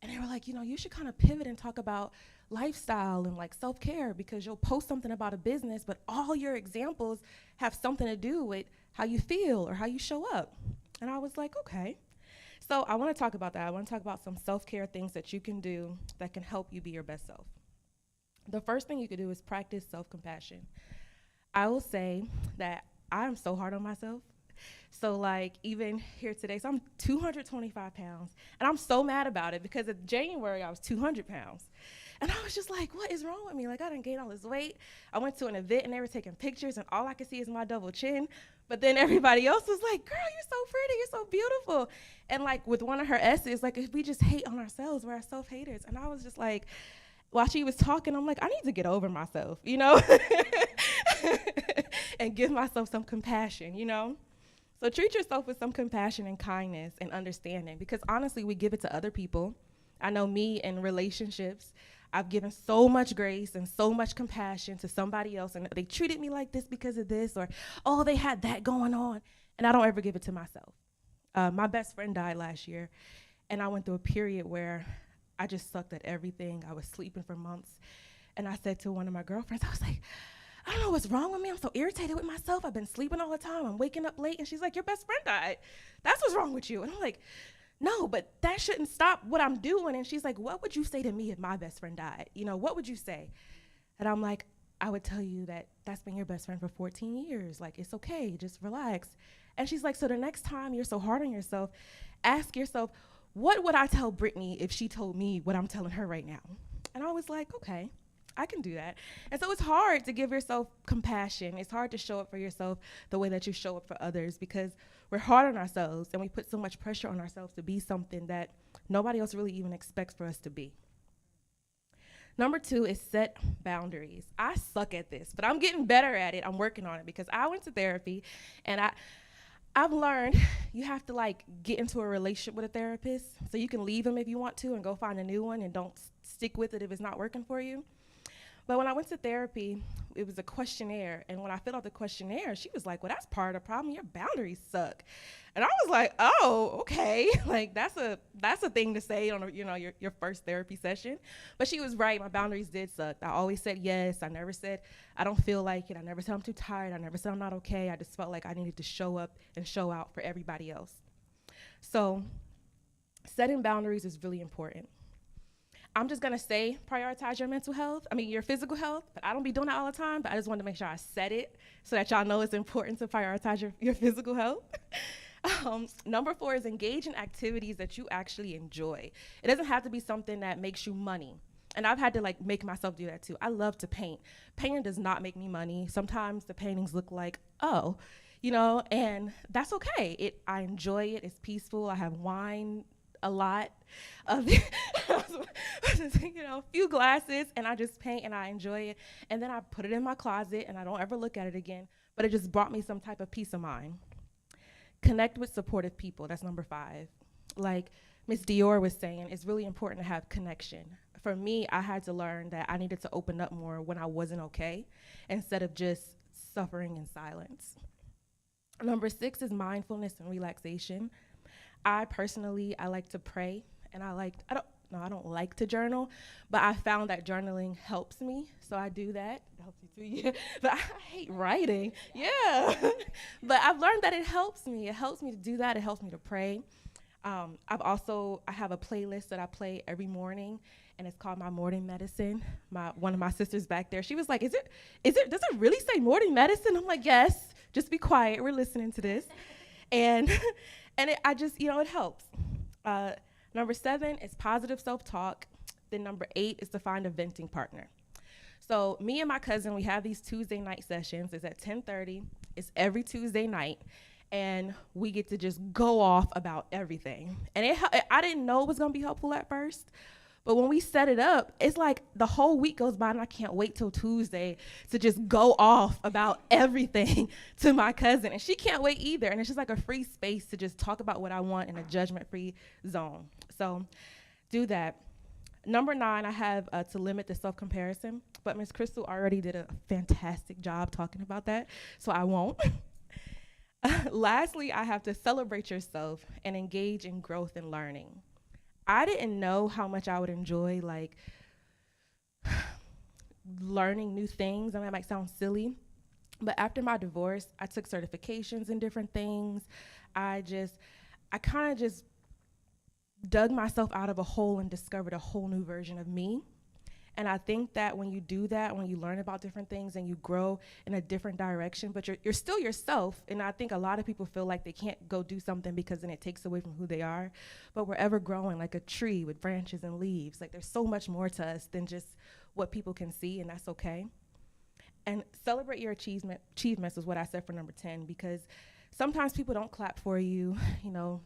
And they were like, you know, you should kind of pivot and talk about lifestyle and like self-care because you'll post something about a business, but all your examples have something to do with how you feel or how you show up. And I was like, okay. So I want to talk about that. I want to talk about some self-care things that you can do that can help you be your best self. The first thing you could do is practice self-compassion. I will say that I'm so hard on myself. So like even here today, so I'm 225 pounds and I'm so mad about it because in January I was 200 pounds. And I was just like, what is wrong with me? Like I didn't gain all this weight. I went to an event and they were taking pictures and all I could see is my double chin. But then everybody else was like, girl, you're so pretty, you're so beautiful. And like with one of her essays, like if we just hate on ourselves, we're self-haters. And I was just like, while she was talking, I'm like, I need to get over myself, you know? And give myself some compassion, you know? So treat yourself with some compassion and kindness and understanding because honestly, we give it to other people. I know me in relationships, I've given so much grace and so much compassion to somebody else and they treated me like this because of this or, oh, they had that going on. And I don't ever give it to myself. My best friend died last year and I went through a period where I just sucked at everything. I was sleeping for months. And I said to one of my girlfriends, I was like, I don't know what's wrong with me. I'm so irritated with myself. I've been sleeping all the time. I'm waking up late. And she's like, your best friend died. That's what's wrong with you. And I'm like, no, but that shouldn't stop what I'm doing. And she's like, what would you say to me if my best friend died? You know, what would you say? And I'm like, I would tell you that that's been your best friend for 14 years. Like, it's okay. Just relax. And she's like, so the next time you're so hard on yourself, ask yourself, what would I tell Brittany if she told me what I'm telling her right now? And I was like, okay, I can do that. And so it's hard to give yourself compassion. It's hard to show up for yourself the way that you show up for others because we're hard on ourselves and we put so much pressure on ourselves to be something that nobody else really even expects for us to be. Number 2 is set boundaries. I suck at this, but I'm getting better at it. I'm working on it because I went to therapy, and I've learned you have to like get into a relationship with a therapist so you can leave them if you want to and go find a new one and don't stick with it if it's not working for you. But when I went to therapy, it was a questionnaire, and when I filled out the questionnaire, she was like, well, that's part of the problem. Your boundaries suck. And I was like, oh, okay. Like, that's a thing to say on your first therapy session. But she was right. My boundaries did suck. I always said yes. I never said I don't feel like it. I never said I'm too tired. I never said I'm not okay. I just felt like I needed to show up and show out for everybody else. So setting boundaries is really important. I'm just gonna say prioritize your physical health, but I don't be doing that all the time, but I just wanted to make sure I said it so that y'all know it's important to prioritize your physical health. Number 4 is engage in activities that you actually enjoy. It doesn't have to be something that makes you money. And I've had to like make myself do that too. I love to paint. Painting does not make me money. Sometimes the paintings look like, oh, and that's okay. I enjoy it, it's peaceful. I have wine, a lot of it, a few glasses, and I just paint and I enjoy it. And then I put it in my closet and I don't ever look at it again, but it just brought me some type of peace of mind. Connect with supportive people, that's number 5. Like Miss Dior was saying, it's really important to have connection. For me, I had to learn that I needed to open up more when I wasn't okay, instead of just suffering in silence. Number 6 is mindfulness and relaxation. I like to pray, and I don't like to journal, but I found that journaling helps me, so I do that. It helps you too, yeah. But I hate writing, yeah. But I've learned that it helps me. It helps me to do that. It helps me to pray. I have a playlist that I play every morning, and it's called my morning medicine. One of my sisters back there, she was like, does it really say morning medicine? I'm like, yes, just be quiet. We're listening to this. And it helps. Number 7 is positive self-talk. Then number 8 is to find a venting partner. So me and my cousin, we have these Tuesday night sessions. It's at 10:30. It's every Tuesday night. And we get to just go off about everything. And I didn't know it was going to be helpful at first. But when we set it up, it's like the whole week goes by and I can't wait till Tuesday to just go off about everything to my cousin. And she can't wait either. And it's just like a free space to just talk about what I want in a judgment-free zone. So do that. Number 9, I have to limit the self-comparison. But Ms. Crystal already did a fantastic job talking about that, so I won't. Lastly, I have to celebrate yourself and engage in growth and learning. I didn't know how much I would enjoy like learning new things, and that might sound silly, but after my divorce, I took certifications in different things. I kind of just dug myself out of a hole and discovered a whole new version of me. And I think that when you do that, when you learn about different things and you grow in a different direction, but you're still yourself, and I think a lot of people feel like they can't go do something because then it takes away from who they are, but we're ever growing like a tree with branches and leaves. Like there's so much more to us than just what people can see, and that's okay. And celebrate your achievements is what I said for number 10, because sometimes people don't clap for you.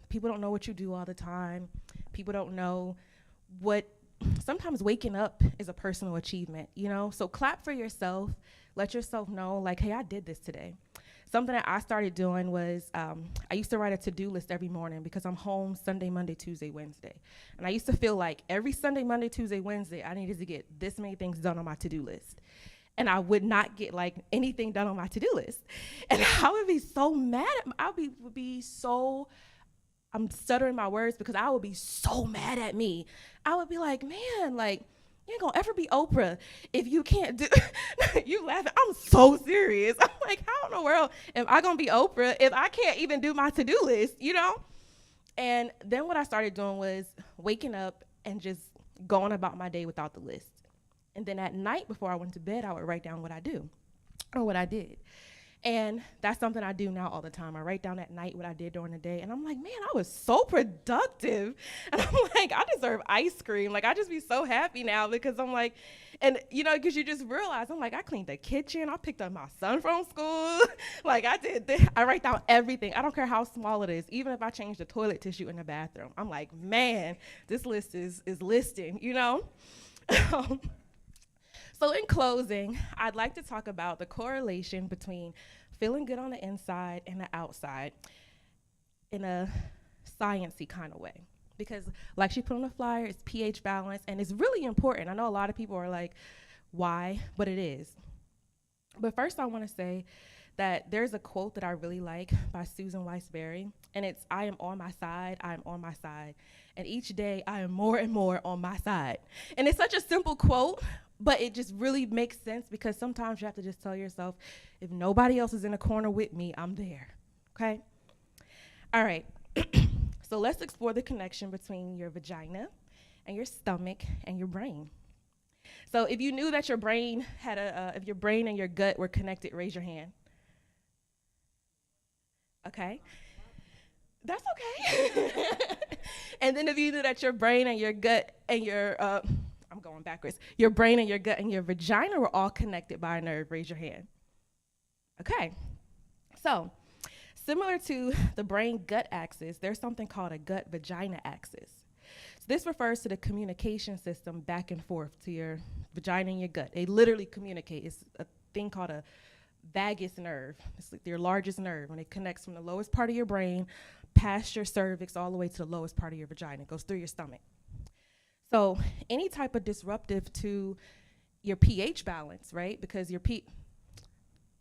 People don't know what you do all the time. People don't know sometimes waking up is a personal achievement, So clap for yourself. Let yourself know, like, hey, I did this today. Something that I started doing was I used to write a to-do list every morning because I'm home Sunday, Monday, Tuesday, Wednesday. And I used to feel like every Sunday, Monday, Tuesday, Wednesday, I needed to get this many things done on my to-do list. And I would not get like anything done on my to-do list. And I would be so mad I'm stuttering my words because I would be so mad at me. I would be like, man, like, you ain't gonna ever be Oprah if you can't do, you laughing, I'm so serious. I'm like, how in the world am I gonna be Oprah if I can't even do my to-do list, And then what I started doing was waking up and just going about my day without the list. And then at night before I went to bed, I would write down what I do or what I did. And that's something I do now all the time. I write down at night what I did during the day. And I'm like, man, I was so productive. And I'm like, I deserve ice cream. Like, I just be so happy now because I'm like, and because you just realize, I'm like, I cleaned the kitchen. I picked up my son from school. Like, I did this. I write down everything. I don't care how small it is. Even if I change the toilet tissue in the bathroom. I'm like, man, this list is listing, So in closing, I'd like to talk about the correlation between feeling good on the inside and the outside in a science-y kind of way. Because like she put on the flyer, it's pH balance, and it's really important. I know a lot of people are like, why? But it is. But first I want to say that there's a quote that I really like by Susan Weisberry, and it's, I am on my side, I am on my side. And each day I am more and more on my side. And it's such a simple quote, but it just really makes sense because sometimes you have to just tell yourself, if nobody else is in a corner with me, I'm there, okay? All right, so let's explore the connection between your vagina and your stomach and your brain. So if you knew that your brain had if your brain and your gut were connected, raise your hand. Okay, that's okay. And then if you knew that your brain and your gut and your, I'm going backwards, your brain and your gut and your vagina were all connected by a nerve, raise your hand. Okay, so similar to the brain-gut axis, there's something called a gut-vagina axis. So this refers to the communication system back and forth to your vagina and your gut. They literally communicate. It's a thing called a vagus nerve. It's like your largest nerve, and it connects from the lowest part of your brain past your cervix all the way to the lowest part of your vagina. It goes through your stomach. So any type of disruptive to your pH balance, right? Because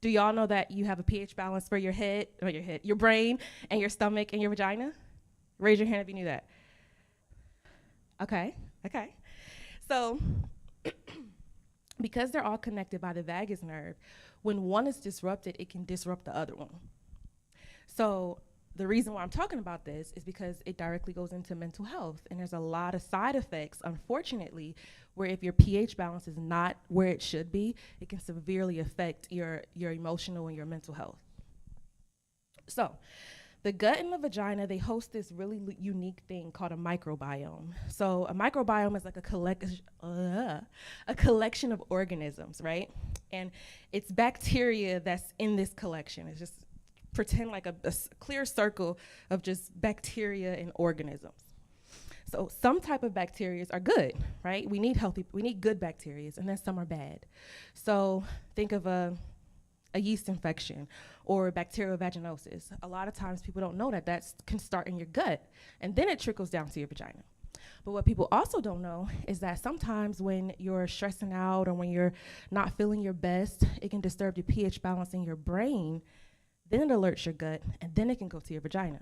do y'all know that you have a pH balance for your head, or your brain and your stomach and your vagina? Raise your hand if you knew that. Okay. So because they're all connected by the vagus nerve, when one is disrupted, it can disrupt the other one. So the reason why I'm talking about this is because it directly goes into mental health, and there's a lot of side effects, unfortunately, where if your pH balance is not where it should be, it can severely affect your emotional and your mental health. So the gut and the vagina, they host this really unique thing called a microbiome. So a microbiome is like a collection of organisms, right? And it's bacteria that's in this collection. It's just pretend like a clear circle of just bacteria and organisms. So some type of bacteria are good, right? We need good bacteria, and then some are bad. So think of a yeast infection or bacterial vaginosis. A lot of times people don't know that can start in your gut, and then it trickles down to your vagina. But what people also don't know is that sometimes when you're stressing out or when you're not feeling your best, it can disturb your pH balance in your brain, then it alerts your gut, and then it can go to your vagina.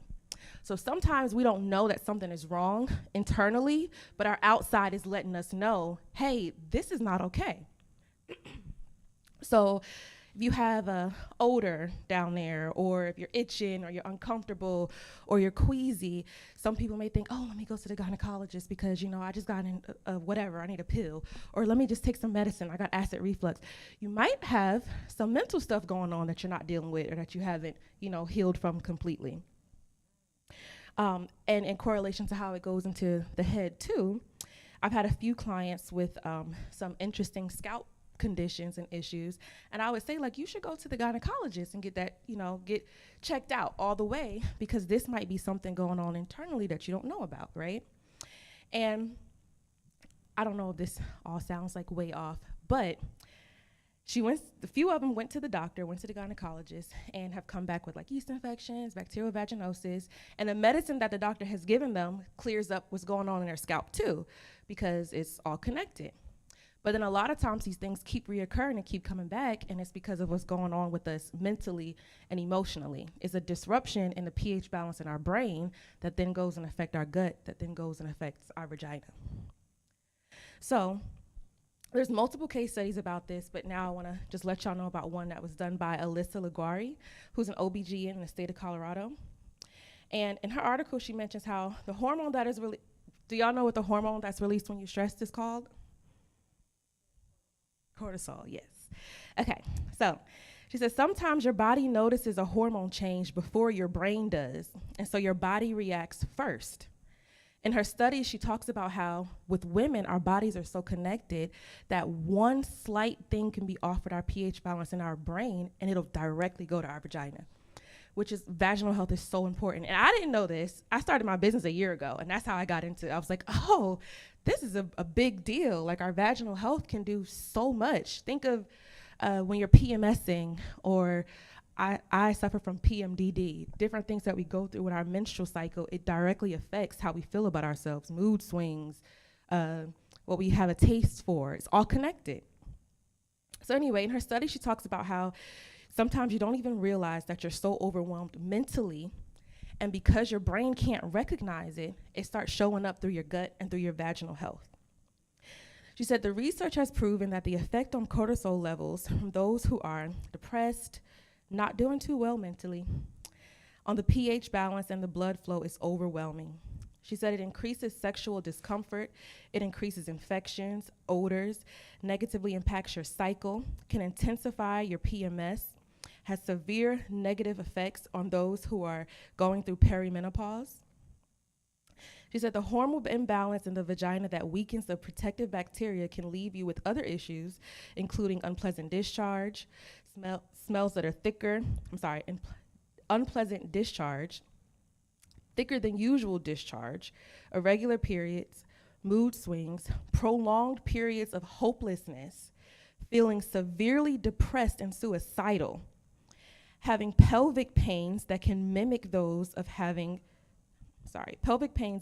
So sometimes we don't know that something is wrong internally, but our outside is letting us know, hey, this is not okay. So if you have a odor down there, or if you're itching, or you're uncomfortable, or you're queasy, some people may think, oh, let me go to the gynecologist because, I just got whatever, I need a pill. Or let me just take some medicine, I got acid reflux. You might have some mental stuff going on that you're not dealing with, or that you haven't, healed from completely. And in correlation to how it goes into the head too, I've had a few clients with some interesting scalp conditions and issues, and I would say, like, you should go to the gynecologist and get that, get checked out all the way, because this might be something going on internally that you don't know about, right? And I don't know if this all sounds like way off, but a few of them went to the doctor, went to the gynecologist, and have come back with like yeast infections, bacterial vaginosis, and the medicine that the doctor has given them clears up what's going on in their scalp too, because it's all connected. But then a lot of times these things keep reoccurring and keep coming back, and it's because of what's going on with us mentally and emotionally. It's a disruption in the pH balance in our brain that then goes and affects our gut, that then goes and affects our vagina. So there's multiple case studies about this, but now I want to just let y'all know about one that was done by Alyssa Liguori, who's an OBGYN in the state of Colorado. And in her article, she mentions how the hormone that is released, do y'all know what the hormone that's released when you're stressed is called? Cortisol, yes. Okay, so she says sometimes your body notices a hormone change before your brain does, and so your body reacts first. In her study, she talks about how with women, our bodies are so connected that one slight thing can be off with our pH balance in our brain, and it'll directly go to our vagina. which is vaginal health is so important. And I didn't know this. I started my business a year ago, and that's how I got into it. I was like, oh, this is a big deal. Like, our vaginal health can do so much. Think of when you're PMSing, or I suffer from PMDD, different things that we go through with our menstrual cycle. It directly affects how we feel about ourselves, mood swings, what we have a taste for. It's all connected. So anyway, in her study, she talks about how sometimes you don't even realize that you're so overwhelmed mentally, and because your brain can't recognize it, it starts showing up through your gut and through your vaginal health. She said the research has proven that the effect on cortisol levels from those who are depressed, not doing too well mentally, on the pH balance and the blood flow is overwhelming. She said it increases sexual discomfort, it increases infections, odors, negatively impacts your cycle, can intensify your PMS, has severe negative effects on those who are going through perimenopause. She said the hormonal imbalance in the vagina that weakens the protective bacteria can leave you with other issues, including unpleasant discharge, smells that are unpleasant discharge, thicker than usual discharge, irregular periods, mood swings, prolonged periods of hopelessness, feeling severely depressed and suicidal, having pelvic pains that can mimic those of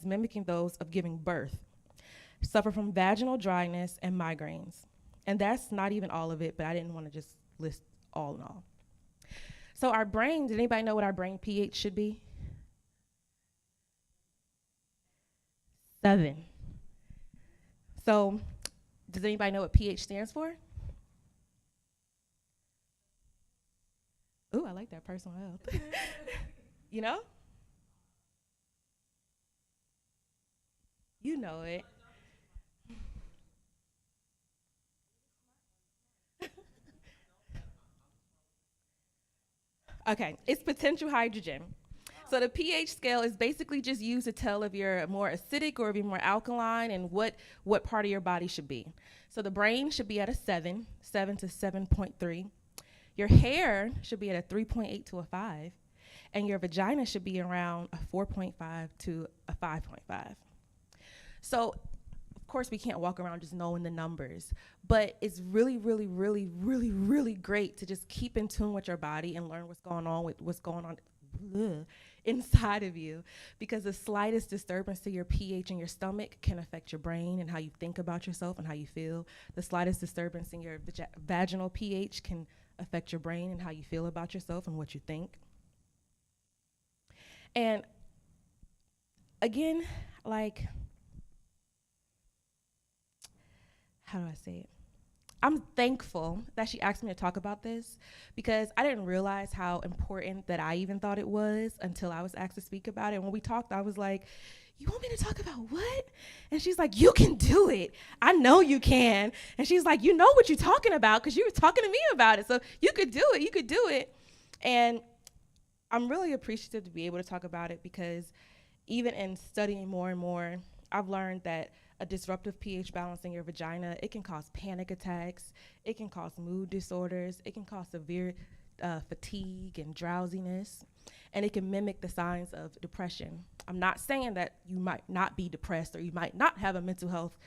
mimicking those of giving birth, suffer from vaginal dryness and migraines. And that's not even all of it, but I didn't want to just list all in all. So our brain, did anybody know what our brain pH should be? 7. So does anybody know what pH stands for? Ooh, I like that, personal health. You know? You know it. Okay, it's potential hydrogen. So the pH scale is basically just used to tell if you're more acidic or if you're more alkaline, and what part of your body should be. So the brain should be at a 7 to 7.3. Your hair should be at a 3.8 to a 5. And your vagina should be around a 4.5 to a 5.5. So, of course, we can't walk around just knowing the numbers, but it's really, really, really, really, really great to just keep in tune with your body and learn what's going on inside of you, because the slightest disturbance to your pH in your stomach can affect your brain and how you think about yourself and how you feel. The slightest disturbance in your vaginal pH can affect your brain and how you feel about yourself and what you think. And again, like, how do I say it? I'm thankful that she asked me to talk about this, because I didn't realize how important that I even thought it was until I was asked to speak about it. And when we talked, I was like, you want me to talk about what? And she's like, you can do it. I know you can. And she's like, you know what you're talking about because you were talking to me about it. So you could do it. You could do it. And I'm really appreciative to be able to talk about it, because even in studying more and more, I've learned that a disruptive pH balance in your vagina, it can cause panic attacks, it can cause mood disorders, it can cause severe fatigue and drowsiness, and it can mimic the signs of depression. I'm not saying that you might not be depressed or you might not have a mental health,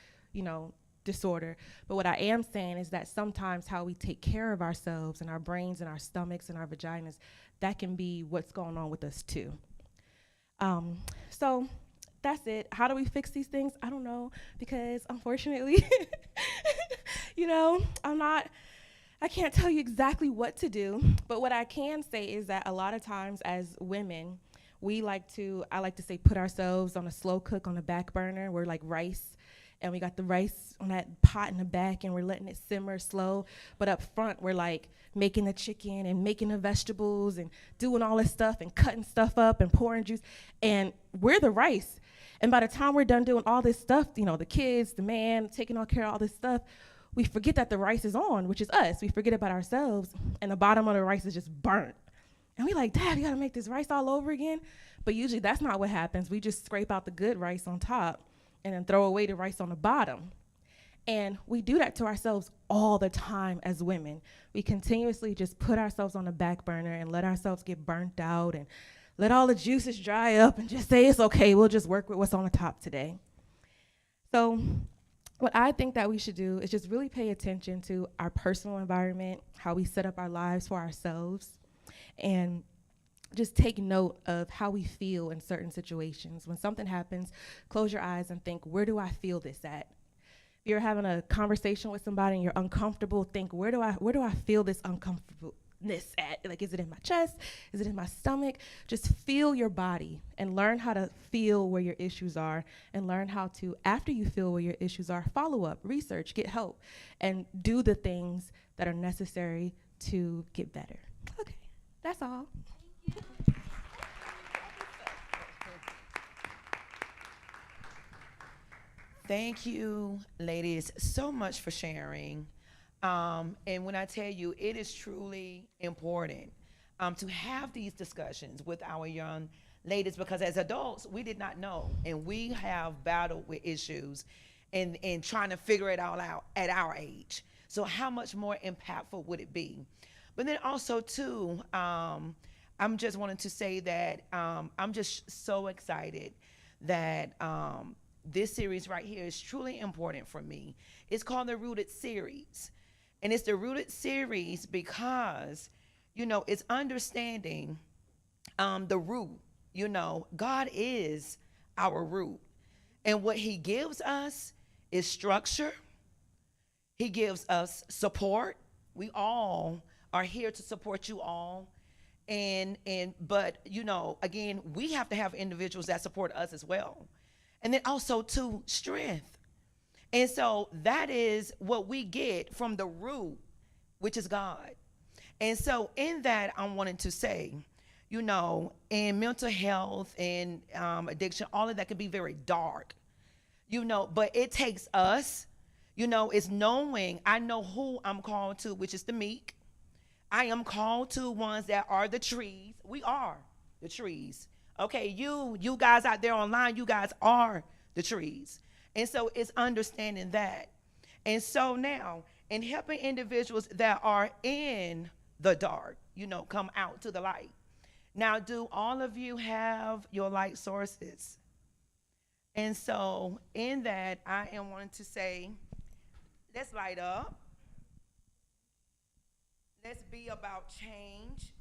disorder, but what I am saying is that sometimes how we take care of ourselves and our brains and our stomachs and our vaginas, that can be what's going on with us too. So that's it. How do we fix these things? I don't know, because unfortunately, I can't tell you exactly what to do, but what I can say is that a lot of times as women, I like to say, put ourselves on a slow cook on the back burner. We're like rice, and we got the rice on that pot in the back, and we're letting it simmer slow, but up front, we're like making the chicken and making the vegetables and doing all this stuff and cutting stuff up and pouring juice, and we're the rice. And by the time we're done doing all this stuff, the kids, the man, taking all care of all this stuff, we forget that the rice is on, which is us. We forget about ourselves, and the bottom of the rice is just burnt. And we're like, Dad, we gotta make this rice all over again? But usually that's not what happens. We just scrape out the good rice on top and then throw away the rice on the bottom. And we do that to ourselves all the time as women. We continuously just put ourselves on the back burner and let ourselves get burnt out and let all the juices dry up and just say it's okay, we'll just work with what's on the top today. So what I think that we should do is just really pay attention to our personal environment, how we set up our lives for ourselves, and just take note of how we feel in certain situations. When something happens, close your eyes and think, where do I feel this at? If you're having a conversation with somebody and you're uncomfortable, think, where do I feel this uncomfortableness at? Like, is it in my chest? Is it in my stomach? Just feel your body and learn how to feel where your issues are, and learn how to, after you feel where your issues are, follow up, research, get help, and do the things that are necessary to get better. Okay, that's all. Thank you, ladies, so much for sharing. And when I tell you, it is truly important to have these discussions with our young ladies, because as adults, we did not know, and we have battled with issues and trying to figure it all out at our age. So how much more impactful would it be? But then also, too, I'm just wanting to say that I'm just so excited that this series right here is truly important for me. It's called the Rooted Series. And it's the Rooted Series because, it's understanding the root. God is our root. And what he gives us is structure. He gives us support. We all are here to support you all. But again, we have to have individuals that support us as well. And then also to strength. And so that is what we get from the root, which is God. And so in that, I'm wanting to say, in mental health and addiction, all of that can be very dark, but it takes us, it's knowing, I know who I'm called to, which is the meek. I am called to ones that are the trees. We are the trees. Okay, you guys out there online, you guys are the trees. And so it's understanding that. And so now, in helping individuals that are in the dark, come out to the light. Now, do all of you have your light sources? And so in that, I am wanting to say, let's light up. Let's be about change.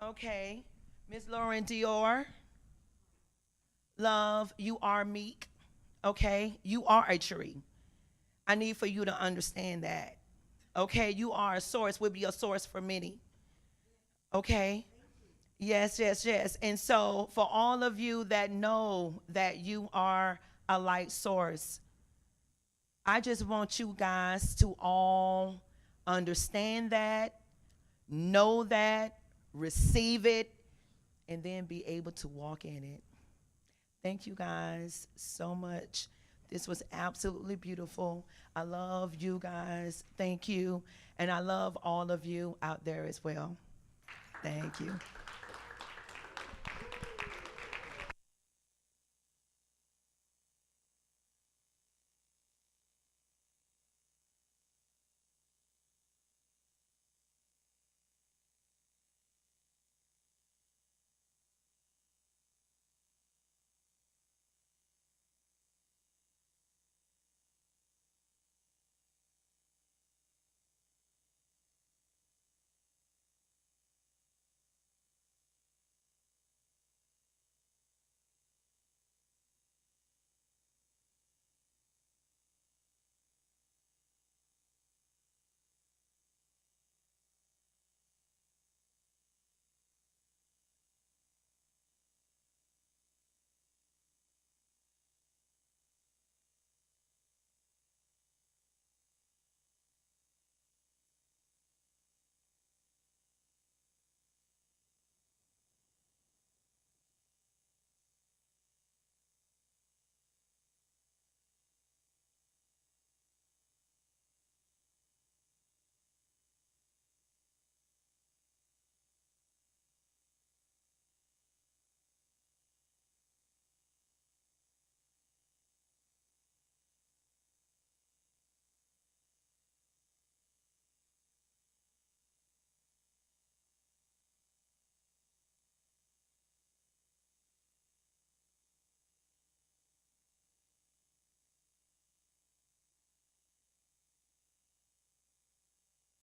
Okay. Miss Lauren Dior, love, you are meek, okay? You are a tree. I need for you to understand that, okay? You are a source, will be a source for many, okay? Yes, yes, yes. And so for all of you that know that you are a light source, I just want you guys to all understand that, know that, receive it, and then be able to walk in it. Thank you guys so much. This was absolutely beautiful. I love you guys. Thank you. And I love all of you out there as well. Thank you.